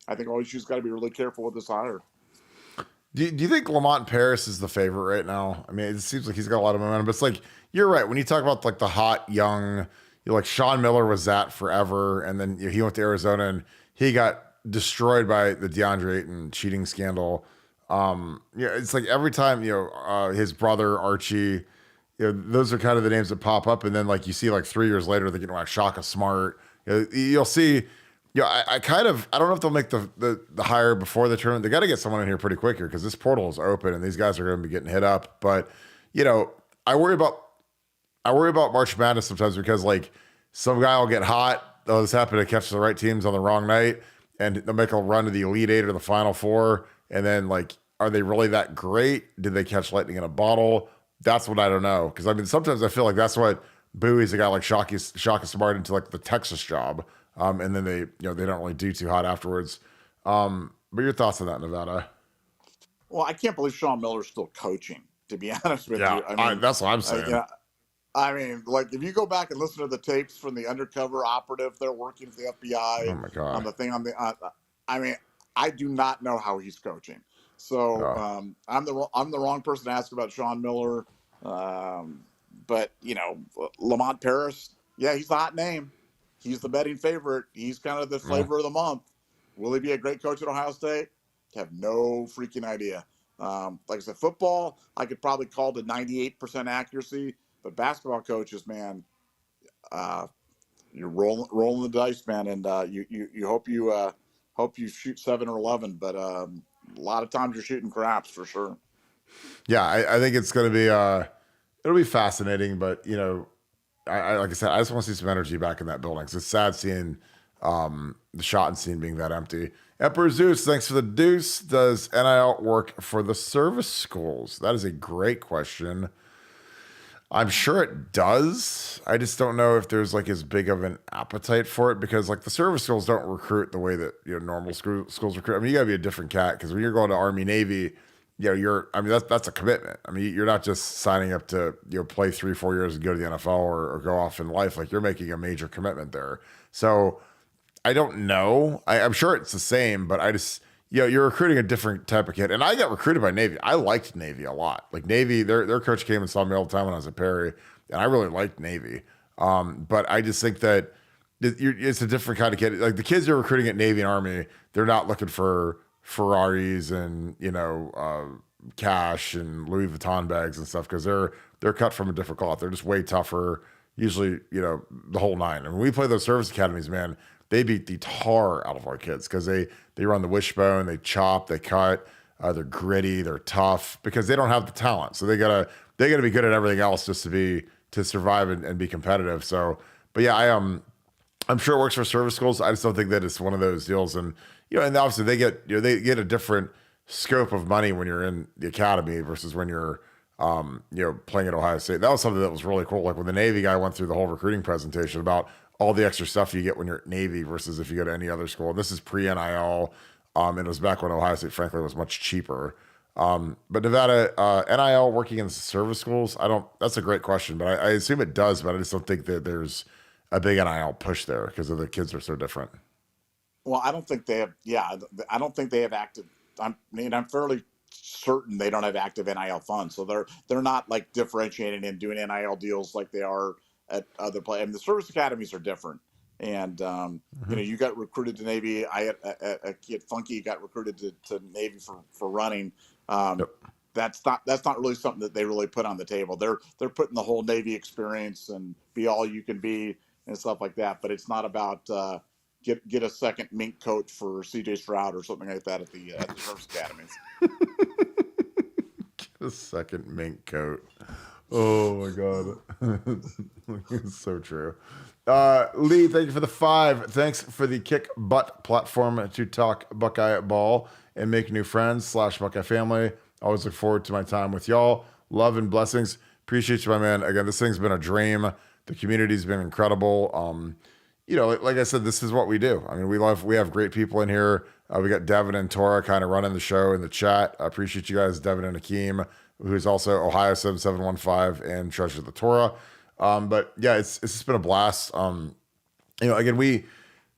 I think OSU's got to be really careful with this hire. Do you think Lamont Paris is the favorite right now? I mean, it seems like he's got a lot of momentum, but it's like, you're right. When you talk about like the hot young, like Sean Miller was that forever. And then he went to Arizona and he got destroyed by the DeAndre Ayton cheating scandal. It's like every time, his brother Archie, those are kind of the names that pop up. And then like you see like 3 years later, they get like Shaka Smart. You'll see. I don't know if they'll make the hire before the tournament. They got to get someone in here pretty quick here because this portal is open and these guys are going to be getting hit up. But I worry about March Madness sometimes because like some guy will get hot. They'll just happen to catch the right teams on the wrong night, and they'll make a run to the Elite Eight or the Final Four. And then like, are they really that great? Did they catch lightning in a bottle? That's what I don't know. Because I mean, sometimes I feel like that's what buoys a guy like Shaka Smart into like the Texas job. And then they don't really do too hot afterwards. But your thoughts on that, Nevada? Well, I can't believe Sean Miller's still coaching, to be honest with you. I mean, that's what I'm saying. Like if you go back and listen to the tapes from the undercover operative, they're working for the FBI. Oh my God. On the thing I do not know how he's coaching. So I'm the wrong person to ask about Sean Miller. But Lamont Paris, yeah, he's a hot name. He's the betting favorite. He's kind of the flavor of the month. Will he be a great coach at Ohio State? I have no freaking idea. Like I said, football, I could probably call to 98% accuracy, but basketball coaches, man, you're rolling the dice, man, and you hope you shoot 7 or 11, but a lot of times you're shooting craps for sure. Yeah, I think it's going to be it'll be fascinating, but I like I said, I just want to see some energy back in that building. It's sad seeing the shot scene being that empty. Emperor Zeus, thanks for the deuce. Does NIL work for the service schools? That is a great question. I'm sure it does. I just don't know if there's like as big of an appetite for it because like the service schools don't recruit the way that normal schools recruit. I mean, you gotta be a different cat because when you're going to Army, Navy, that's a commitment. I mean, you're not just signing up to play 3-4 years and go to the NFL or go off in life. Like you're making a major commitment there. So I don't know. I'm sure it's the same, but I just you're recruiting a different type of kid. And I got recruited by Navy. I liked Navy a lot. Like Navy, their coach came and saw me all the time when I was at Perry, and I really liked Navy. But I just think that it's a different kind of kid. Like the kids you're recruiting at Navy and Army, they're not looking for Ferraris and cash and Louis Vuitton bags and stuff because they're cut from a different cloth. They're just way tougher. Usually, the whole nine. And when we play those service academies, man, they beat the tar out of our kids because they run the wishbone, they chop, they cut. They're gritty, they're tough because they don't have the talent. So they gotta be good at everything else just to survive and be competitive. So, but yeah, I'm sure it works for service schools. I just don't think that it's one of those deals. And and obviously they get they get a different scope of money when you're in the academy versus when you're playing at Ohio State. That was something that was really cool. Like when the Navy guy went through the whole recruiting presentation about all the extra stuff you get when you're at Navy versus if you go to any other school. And this is pre-NIL. And it was back when Ohio State, frankly, was much cheaper. But Nevada, NIL working in service schools, that's a great question, but I assume it does, but I just don't think that there's a big NIL push there because the kids are so different. Well, I don't think they have. Yeah, I don't think they have active. I'm fairly certain they don't have active NIL funds, so they're not like differentiating and doing NIL deals like they are at other play. I mean, the service academies are different, and you got recruited to Navy. I had a kid, Funky, got recruited to Navy for running. Yep. That's not really something that they really put on the table. They're putting the whole Navy experience and be all you can be and stuff like that. But it's not about get a second mink coat for CJ Stroud or something like that at the service academies. Get a second mink coat. Oh my God. It's so true. Lee, thank you for the 5. Thanks for the kick butt platform to talk Buckeye ball and make new friends / Buckeye family. Always look forward to my time with y'all. Love and blessings. Appreciate you, my man. Again, this thing's been a dream. The community's been incredible. Like I said, this is what we do. I mean, we have great people in here. We got Devin and Tora kind of running the show in the chat. I appreciate you guys, Devin and Akeem, who's also Ohio 7715 and Treasure the Torah. But yeah, it's just been a blast. Again,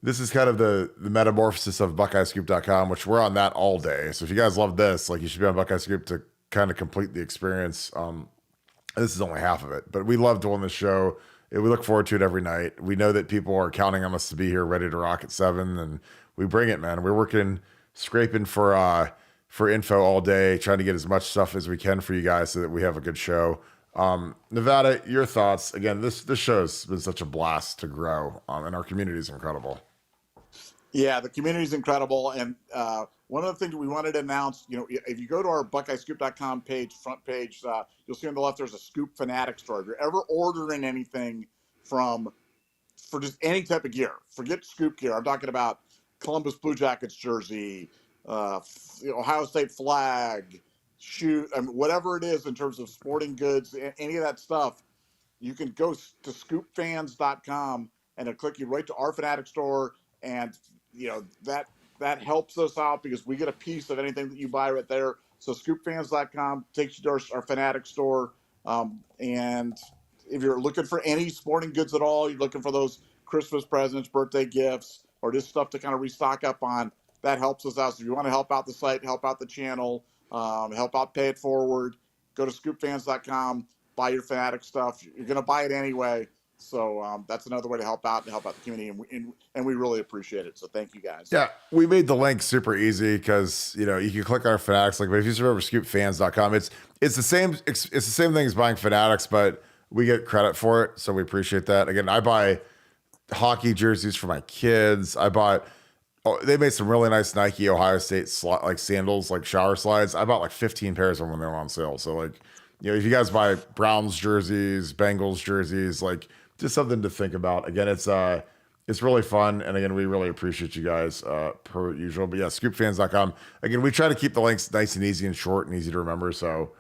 this is kind of the metamorphosis of BuckeyeScoop.com, which we're on that all day. So if you guys love this, like you should be on Buckeye Scoop to kind of complete the experience. This is only half of it, but we love doing this show. We look forward to it every night. We know that people are counting on us to be here ready to rock at 7, and we bring it, man. We're scraping for info all day, trying to get as much stuff as we can for you guys so that we have a good show. Nevada, your thoughts. Again, this show has been such a blast to grow, and our community is incredible. Yeah, the community is incredible. And one of the things we wanted to announce, if you go to our BuckeyeScoop.com front page, you'll see on the left there's a Scoop Fanatic store. If you're ever ordering anything for just any type of gear, forget Scoop gear. I'm talking about Columbus Blue Jackets jersey, Ohio State flag, shoe, whatever it is in terms of sporting goods, any of that stuff, you can go to scoopfans.com and it'll click you right to our Fanatic store. And that helps us out because we get a piece of anything that you buy right there. So scoopfans.com takes you to our Fanatic store. And if you're looking for any sporting goods at all, you're looking for those Christmas presents, birthday gifts, or just stuff to kind of restock up on, that helps us out. So if you want to help out the site, help out the channel, help out Pay It Forward, go to scoopfans.com, buy your Fanatic stuff. You're going to buy it anyway. So that's another way to help out the community, and we really appreciate it. So thank you guys. Yeah, we made the link super easy because you can click on our Fanatics link, but if you search over scoopfans.com, it's the same thing as buying Fanatics, but we get credit for it, so we appreciate that. Again, I buy hockey jerseys for my kids. They made some really nice Nike Ohio State sandals, like shower slides. I bought like 15 pairs of them when they were on sale. So if you guys buy Browns jerseys, Bengals jerseys, just something to think about. Again, it's really fun. And again, we really appreciate you guys per usual. But yeah, scoopfans.com. Again, we try to keep the links nice and easy and short and easy to remember. So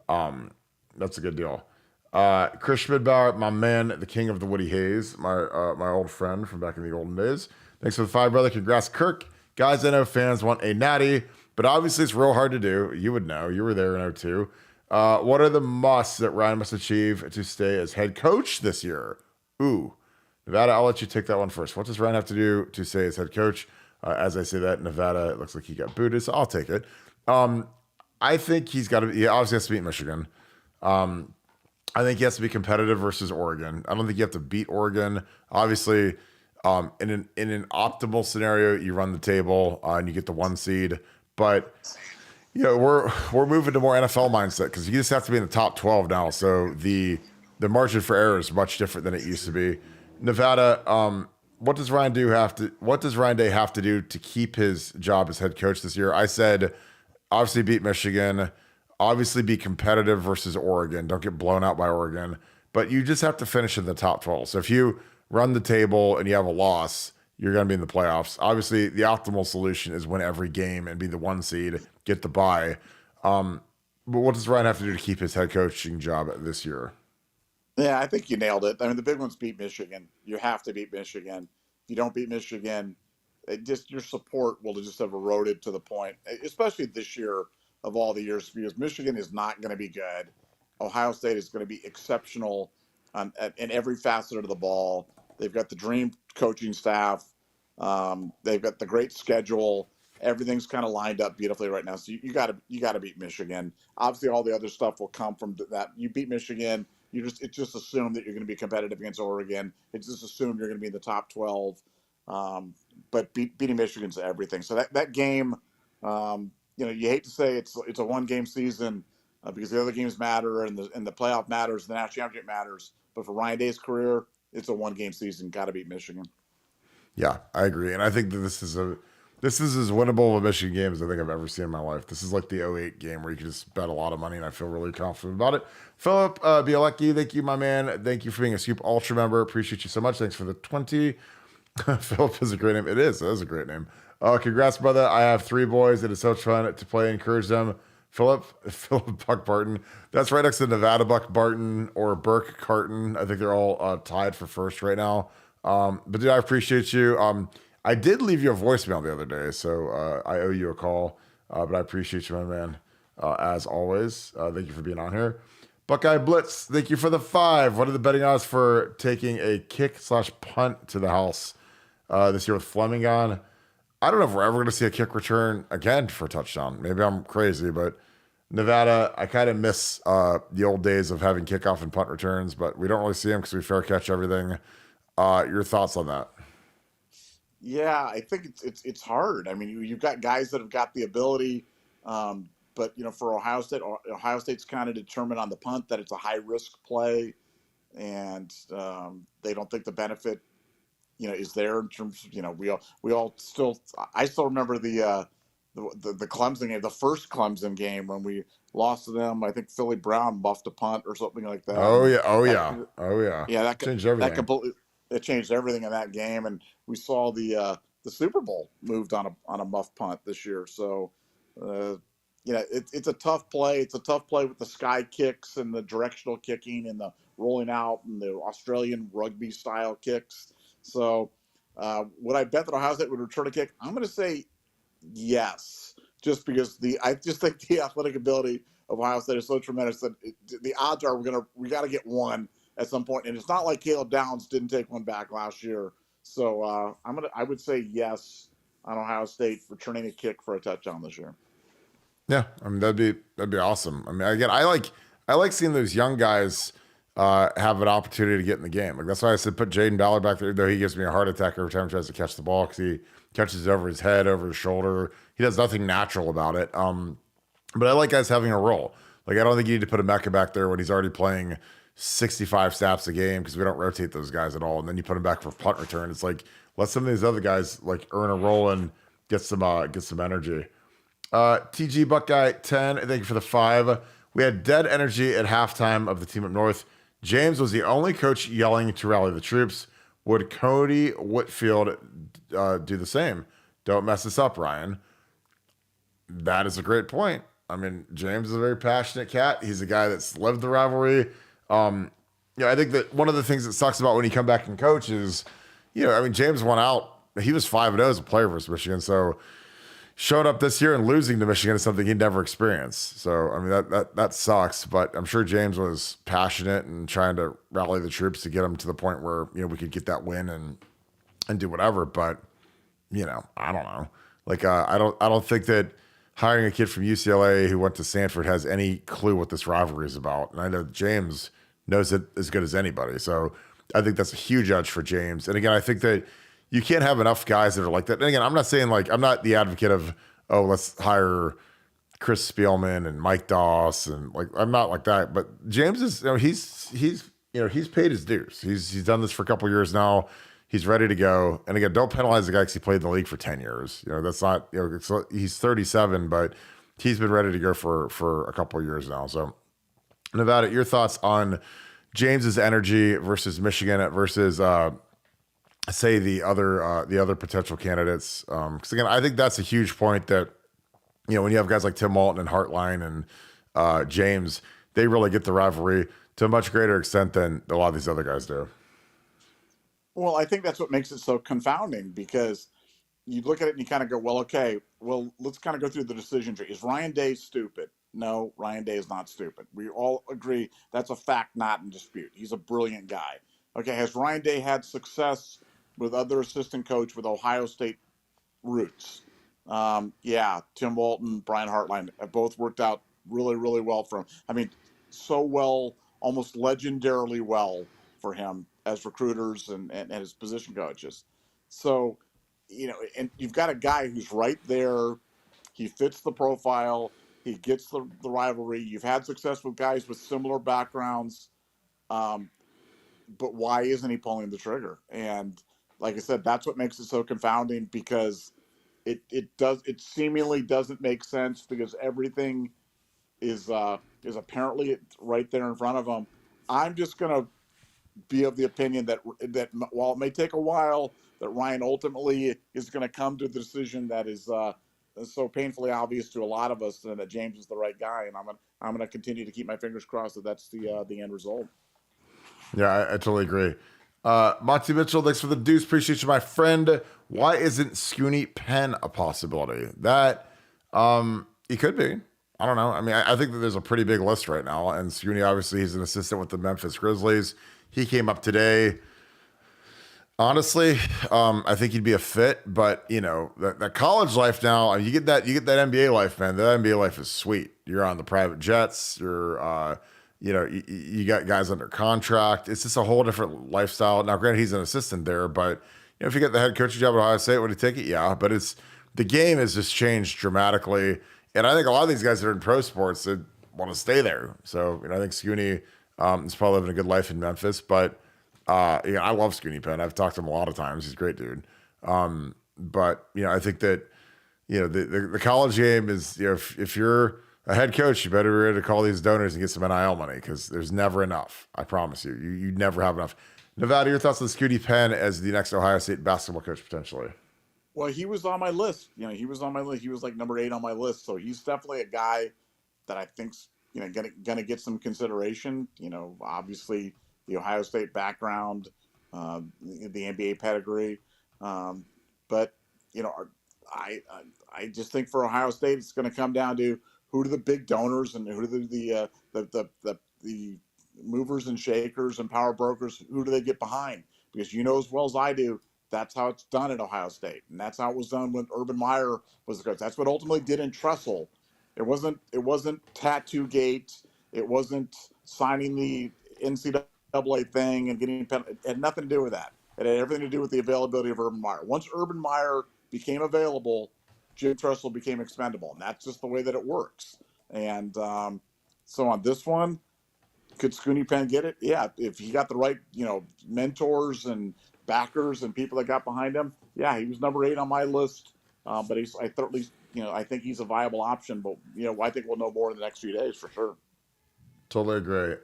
that's a good deal. Chris Schmidbauer, my man, the king of the Woody Hayes, my old friend from back in the olden days. Thanks for the 5, brother. Congrats, Kirk. Guys, I know fans want a natty, but obviously it's real hard to do. You would know. You were there in 02. What are the musts that Ryan must achieve to stay as head coach this year? Ooh, Nevada, I'll let you take that one first. What does Ryan have to do to stay as head coach? As I say that, Nevada, it looks like he got booted, so I'll take it. I think he obviously has to beat Michigan. I think he has to be competitive versus Oregon. I don't think you have to beat Oregon. Obviously, In an optimal scenario, you run the table and you get the 1 seed. But we're moving to more NFL mindset because you just have to be in the top 12 now. So the margin for error is much different than it used to be. Nevada, what does Ryan Day have to do to keep his job as head coach this year? I said, obviously beat Michigan, obviously be competitive versus Oregon. Don't get blown out by Oregon, but you just have to finish in the top 12. So if you run the table and you have a loss, you're going to be in the playoffs. Obviously, the optimal solution is win every game and be the 1 seed, get the bye. But what does Ryan have to do to keep his head coaching job this year? Yeah, I think you nailed it. I mean, the big one's beat Michigan. You have to beat Michigan. If you don't beat Michigan, your support will just have eroded to the point, especially this year of all the years, because Michigan is not going to be good. Ohio State is going to be exceptional in every facet of the ball. They've got the dream coaching staff. They've got the great schedule. Everything's kind of lined up beautifully right now. So you got to beat Michigan. Obviously, all the other stuff will come from that. You beat Michigan. It's just assumed that you're going to be competitive against Oregon. It's just assumed you're going to be in the top 12. But beating Michigan's everything. So that game, you hate to say it's a 1-game season because the other games matter and the playoff matters, the national championship matters. But for Ryan Day's career, it's a 1-game season. Got to beat Michigan. Yeah, I agree, and I think that this is as winnable of a Michigan game as I think I've ever seen in my life. This is like the '08 game where you can just bet a lot of money, and I feel really confident about it. Philip Bielecki, thank you, my man. Thank you for being a Scoop Ultra member. Appreciate you so much. Thanks for the 20. Philip is a great name. It is a great name. Congrats, brother. I have 3 boys. It is so much fun to play and encourage them. Philip Buck Barton. That's right next to Nevadabuck Barton or Burke Carton. I think they're all tied for first right now. But dude, I appreciate you. I did leave you a voicemail the other day, so I owe you a call. But I appreciate you, my man. As always, thank you for being on here. Buckeye Blitz, thank you for the 5. What are the betting odds for taking a kick/punt to the house this year with Fleming on? I don't know if we're ever going to see a kick return again for a touchdown. Maybe I'm crazy, but Nevada, I kind of miss the old days of having kickoff and punt returns, but we don't really see them because we fair catch everything. Your thoughts on that? Yeah, I think it's hard. I mean, you've got guys that have got the ability, but for Ohio State's kind of determined on the punt that it's a high risk play, and they don't think the benefit, is there in terms of, we all still. I still remember the Clemson game, the first Clemson game when we lost to them. I think Philly Brown buffed a punt or something like that. Oh yeah. Yeah, that changed everything. That completely. It changed everything in that game, and we saw the Super Bowl moved on a muff punt this year. So, it's a tough play. It's a tough play with the sky kicks and the directional kicking and the rolling out and the Australian rugby style kicks. So, would I bet that Ohio State would return a kick? I'm going to say yes, just because I just think the athletic ability of Ohio State is so tremendous that the odds are we got to get one at some point, and it's not like Caleb Downs didn't take one back last year. So I would say yes on Ohio State returning a kick for a touchdown this year. Yeah, I mean that'd be awesome. I mean, again, I like seeing those young guys have an opportunity to get in the game. Like that's why I said put Jaden Ballard back there. Though he gives me a heart attack every time he tries to catch the ball because he catches it over his head, over his shoulder. He does nothing natural about it. But I like guys having a role. Like I don't think you need to put a Mecca back there when he's already playing 65 snaps a game because we don't rotate those guys at all. And then you put him back for punt return. It's like let some of these other guys like earn a role and get some energy. TG Buckeye 10, thank you for the 5. We had dead energy at halftime of the team up north. James was the only coach yelling to rally the troops. Would Cody Whitfield do the same? Don't mess this up, Ryan. That is a great point. I mean, James is a very passionate cat. He's a guy that's lived the rivalry. I think that one of the things that sucks about when you come back and coach is, James went out. He was 5-0 as a player versus Michigan. So showing up this year and losing to Michigan is something he'd never experienced. So, I mean, that sucks. But I'm sure James was passionate and trying to rally the troops to get them to the point where, we could get that win and do whatever. But, I don't know. Like, I don't think that hiring a kid from UCLA who went to Stanford has any clue what this rivalry is about. And I know James knows it as good as anybody. So I think that's a huge edge for James. And again, I think that you can't have enough guys that are like that. And again, I'm not saying like, I'm not the advocate of, oh, let's hire Chris Spielman and Mike Doss, and like, I'm not like that. But James is, he's paid his dues. He's done this for a couple of years now. He's ready to go. And again, don't penalize the guy because he played in the league for 10 years. That's not, he's 37, but he's been ready to go for a couple of years now. So, Nevada, your thoughts on James's energy versus Michigan versus, say the other potential candidates? Because again, I think that's a huge point that, when you have guys like Tim Walton and Hartline and James, they really get the rivalry to a much greater extent than a lot of these other guys do. Well, I think that's what makes it so confounding, because you look at it and you kind of go, well, okay, well, let's kind of go through the decision tree. Is Ryan Day stupid? No, Ryan Day is not stupid. We all agree that's a fact not in dispute. He's a brilliant guy. Okay, has Ryan Day had success with other assistant coach with Ohio State roots? Yeah, Tim Walton, Brian Hartline have both worked out really, really well for him. I mean, so well, almost legendarily well for him as recruiters and his position coaches. So, and you've got a guy who's right there. He fits the profile. He gets the rivalry. You've had success with guys with similar backgrounds. But why isn't he pulling the trigger? And like I said, that's what makes it so confounding, because it seemingly doesn't make sense, because everything is apparently right there in front of him. I'm just going to be of the opinion that while it may take a while, that Ryan ultimately is going to come to the decision that is so painfully obvious to a lot of us, and that James is the right guy. And I'm gonna continue to keep my fingers crossed that that's the end result. Yeah, I totally agree. Monty Mitchell, thanks for the deuce. Appreciate you, my friend. Why isn't Scooney Penn a possibility? That he could be. I don't know. I mean, I think that there's a pretty big list right now, and Scooney, obviously, he's an assistant with the Memphis Grizzlies. He came up today. Honestly, I think he'd be a fit, but that college life now, you get that NBA life, man. That NBA life is sweet. You're on the private jets. You're, you got guys under contract. It's just a whole different lifestyle. Now, granted, he's an assistant there, but if you get the head coaching job at Ohio State, would he take it? Yeah, but the game has just changed dramatically, and I think a lot of these guys that are in pro sports, they want to stay there. So, I think Scooney is probably living a good life in Memphis, but. I love Scooney Penn. I've talked to him a lot of times. He's a great dude. But I think that the college game is, if you're a head coach, you better be ready to call these donors and get some NIL money, because there's never enough. I promise you. You never have enough. Nevada, your thoughts on Scooney Penn as the next Ohio State basketball coach potentially? Well, he was on my list. He was on my list. He was like number 8 on my list. So he's definitely a guy that I think's gonna get some consideration. Obviously, the Ohio State background, the NBA pedigree, but I just think for Ohio State, it's going to come down to who are the big donors and who are the movers and shakers and power brokers. Who do they get behind? Because as well as I do, that's how it's done at Ohio State, and that's how it was done when Urban Meyer was the coach. That's what ultimately did in Tressel. It wasn't Tattoo Gate. It wasn't signing the NCAA thing and getting it had nothing to do with that. It had everything to do with the availability of Urban Meyer. Once Urban Meyer became available, Jim Tressel became expendable, and that's just the way that it works. And so on this one, could Scooney Penn get it? Yeah, if he got the right mentors and backers and people that got behind him. Yeah, he was number 8 on my list. But I think he's a viable option. But I think we'll know more in the next few days for sure. Totally agree.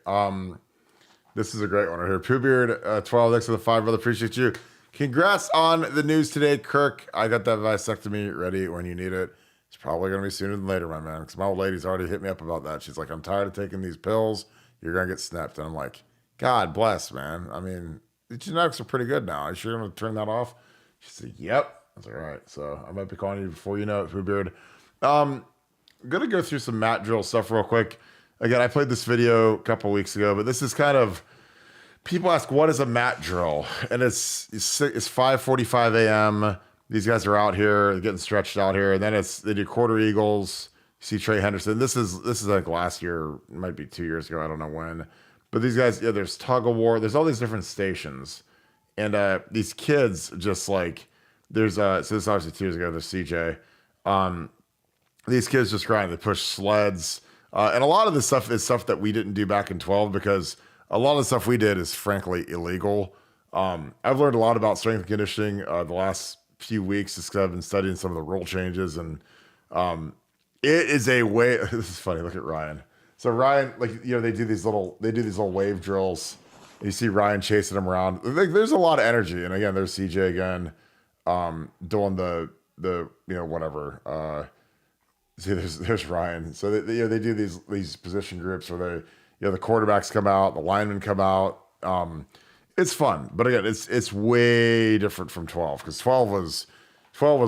This is a great one right here. Pooh Beard, 12, thanks for the 5, brother. Appreciate you. Congrats on the news today, Kirk. I got that vasectomy ready when you need it. It's probably going to be sooner than later, my man, because my old lady's already hit me up about that. She's like, I'm tired of taking these pills. You're going to get snapped. And I'm like, God bless, man. I mean, the genetics are pretty good now. Are you sure you're going to turn that off? She said, yep. I was like, all right. So I might be calling you before you know it, Pooh Beard. I'm going to go through some mat drill stuff real quick. Again, I played this video a couple weeks ago, but this is kind of, people ask, what is a mat drill? And it's 5:45 a.m. These guys are out here getting stretched out here. And then they do quarter eagles. You see Trey Henderson. This is like last year, it might be 2 years ago. I don't know when. But these guys, there's tug of war. There's all these different stations. And these kids just like there's so this is obviously 2 years ago. There's CJ. These kids just grind. They push sleds, and a lot of this stuff is stuff that we didn't do back in 12 because a lot of the stuff we did is frankly illegal. I've learned a lot about strength and conditioning the last few weeks just because I've been studying some of the rule changes, and it is a way. This is funny. Look at Ryan. So Ryan, like they do these little wave drills. You see Ryan chasing them around. Like, there's a lot of energy, and again, there's CJ again doing the whatever. See, there's Ryan. So they do these position groups where they the quarterbacks come out, the linemen come out. It's fun, but again, it's way different from 12 because 12 was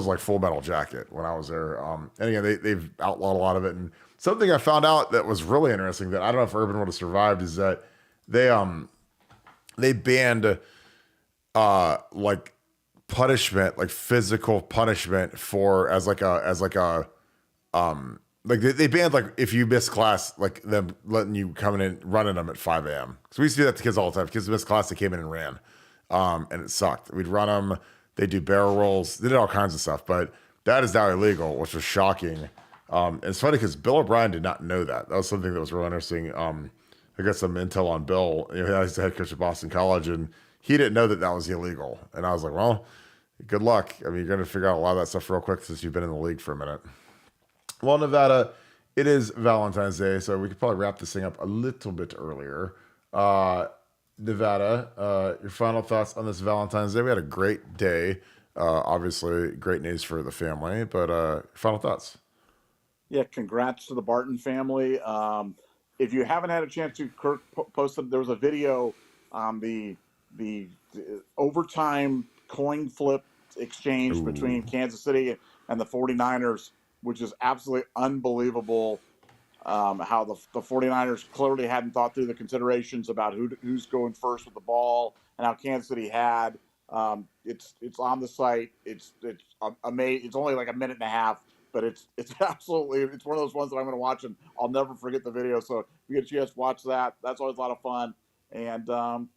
like Full Metal Jacket when I was there. And again, they've outlawed a lot of it. And something I found out that was really interesting that I don't know if Urban would have survived is that they banned like punishment, like physical punishment they banned like if you miss class, like them letting you come in and running them at 5 a.m. So we used to do that to kids all the time. Kids miss class, they came in and ran, and it sucked. We'd run them. They do barrel rolls. They did all kinds of stuff, but that is now illegal, which was shocking. And it's funny because Bill O'Brien did not know that. That was something that was really interesting. I got some intel on Bill. He's the head coach at Boston College, and he didn't know that was illegal. And I was like, well, good luck. I mean, you're going to figure out a lot of that stuff real quick since you've been in the league for a minute. Well, Nevada, it is Valentine's Day, so we could probably wrap this thing up a little bit earlier. Nevada, your final thoughts on this Valentine's Day? We had a great day. Obviously, great news for the family, but final thoughts? Yeah, congrats to the Barton family. If you haven't had a chance to, Kirk posted, there was a video on the overtime coin flip exchange between Kansas City and the 49ers, which is absolutely unbelievable. How the 49ers clearly hadn't thought through the considerations about who's going first with the ball and how Kansas City had. It's on the site. It's amazing. It's only like a minute and a half, but it's absolutely, it's one of those ones that I'm going to watch and I'll never forget the video. So if you get a chance to watch that, that's always a lot of fun. And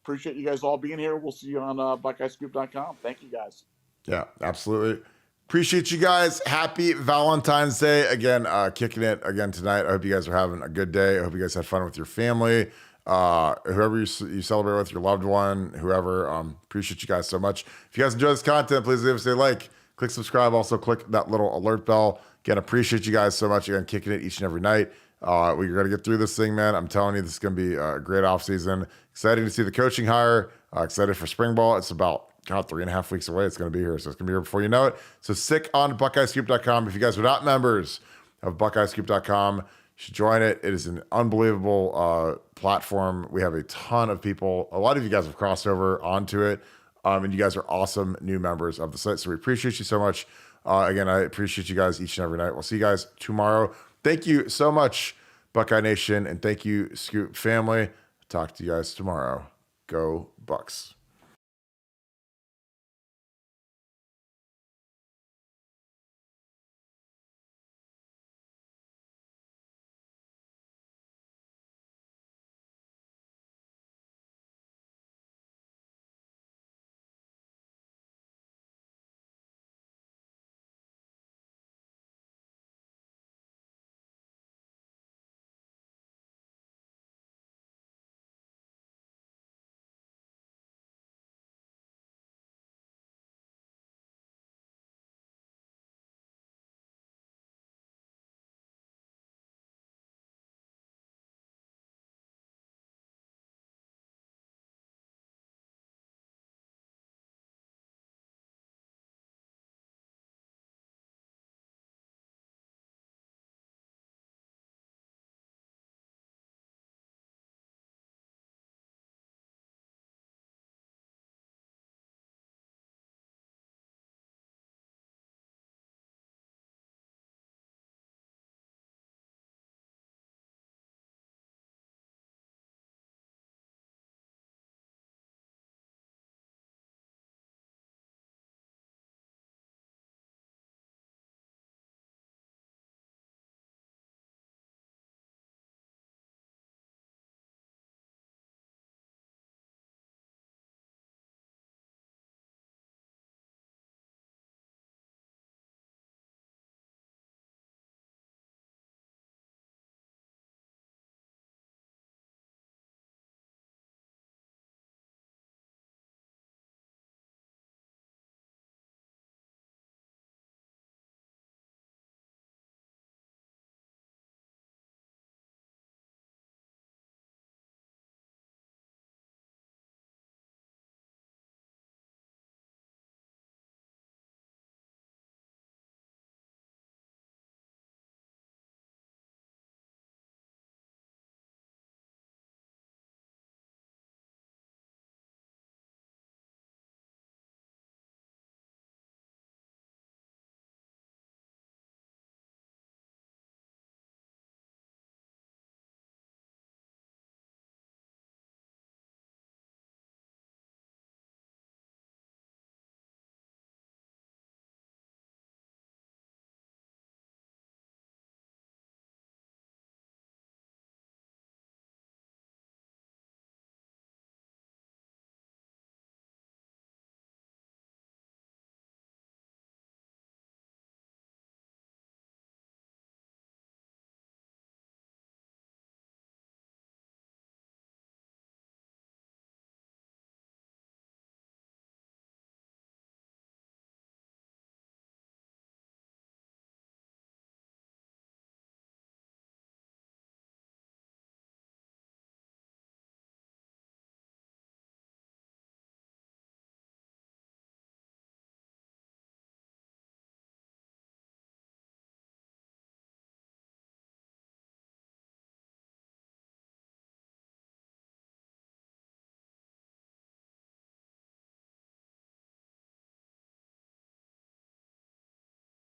appreciate you guys all being here. We'll see you on BuckeyeScoop.com. Thank you guys. Yeah, absolutely. Appreciate you guys. Happy Valentine's Day. Again, kicking it again tonight. I hope you guys are having a good day. I hope you guys had fun with your family. Whoever you celebrate with, your loved one, whoever. Appreciate you guys so much. If you guys enjoy this content, please leave us a like. Click subscribe. Also, click that little alert bell. Again, appreciate you guys so much. Again, kicking it each and every night. We're going to get through this thing, man. I'm telling you, this is going to be a great offseason. Exciting to see the coaching hire. Excited for spring ball. It's about 3.5 weeks away. It's going to be here. So it's going to be here before you know it. So stick on BuckeyeScoop.com. If you guys are not members of BuckeyeScoop.com, you should join it. It is an unbelievable platform. We have a ton of people. A lot of you guys have crossed over onto it. And you guys are awesome new members of the site. So we appreciate you so much. Again, I appreciate you guys each and every night. We'll see you guys tomorrow. Thank you so much, Buckeye Nation. And thank you, Scoop family. Talk to you guys tomorrow. Go Bucks.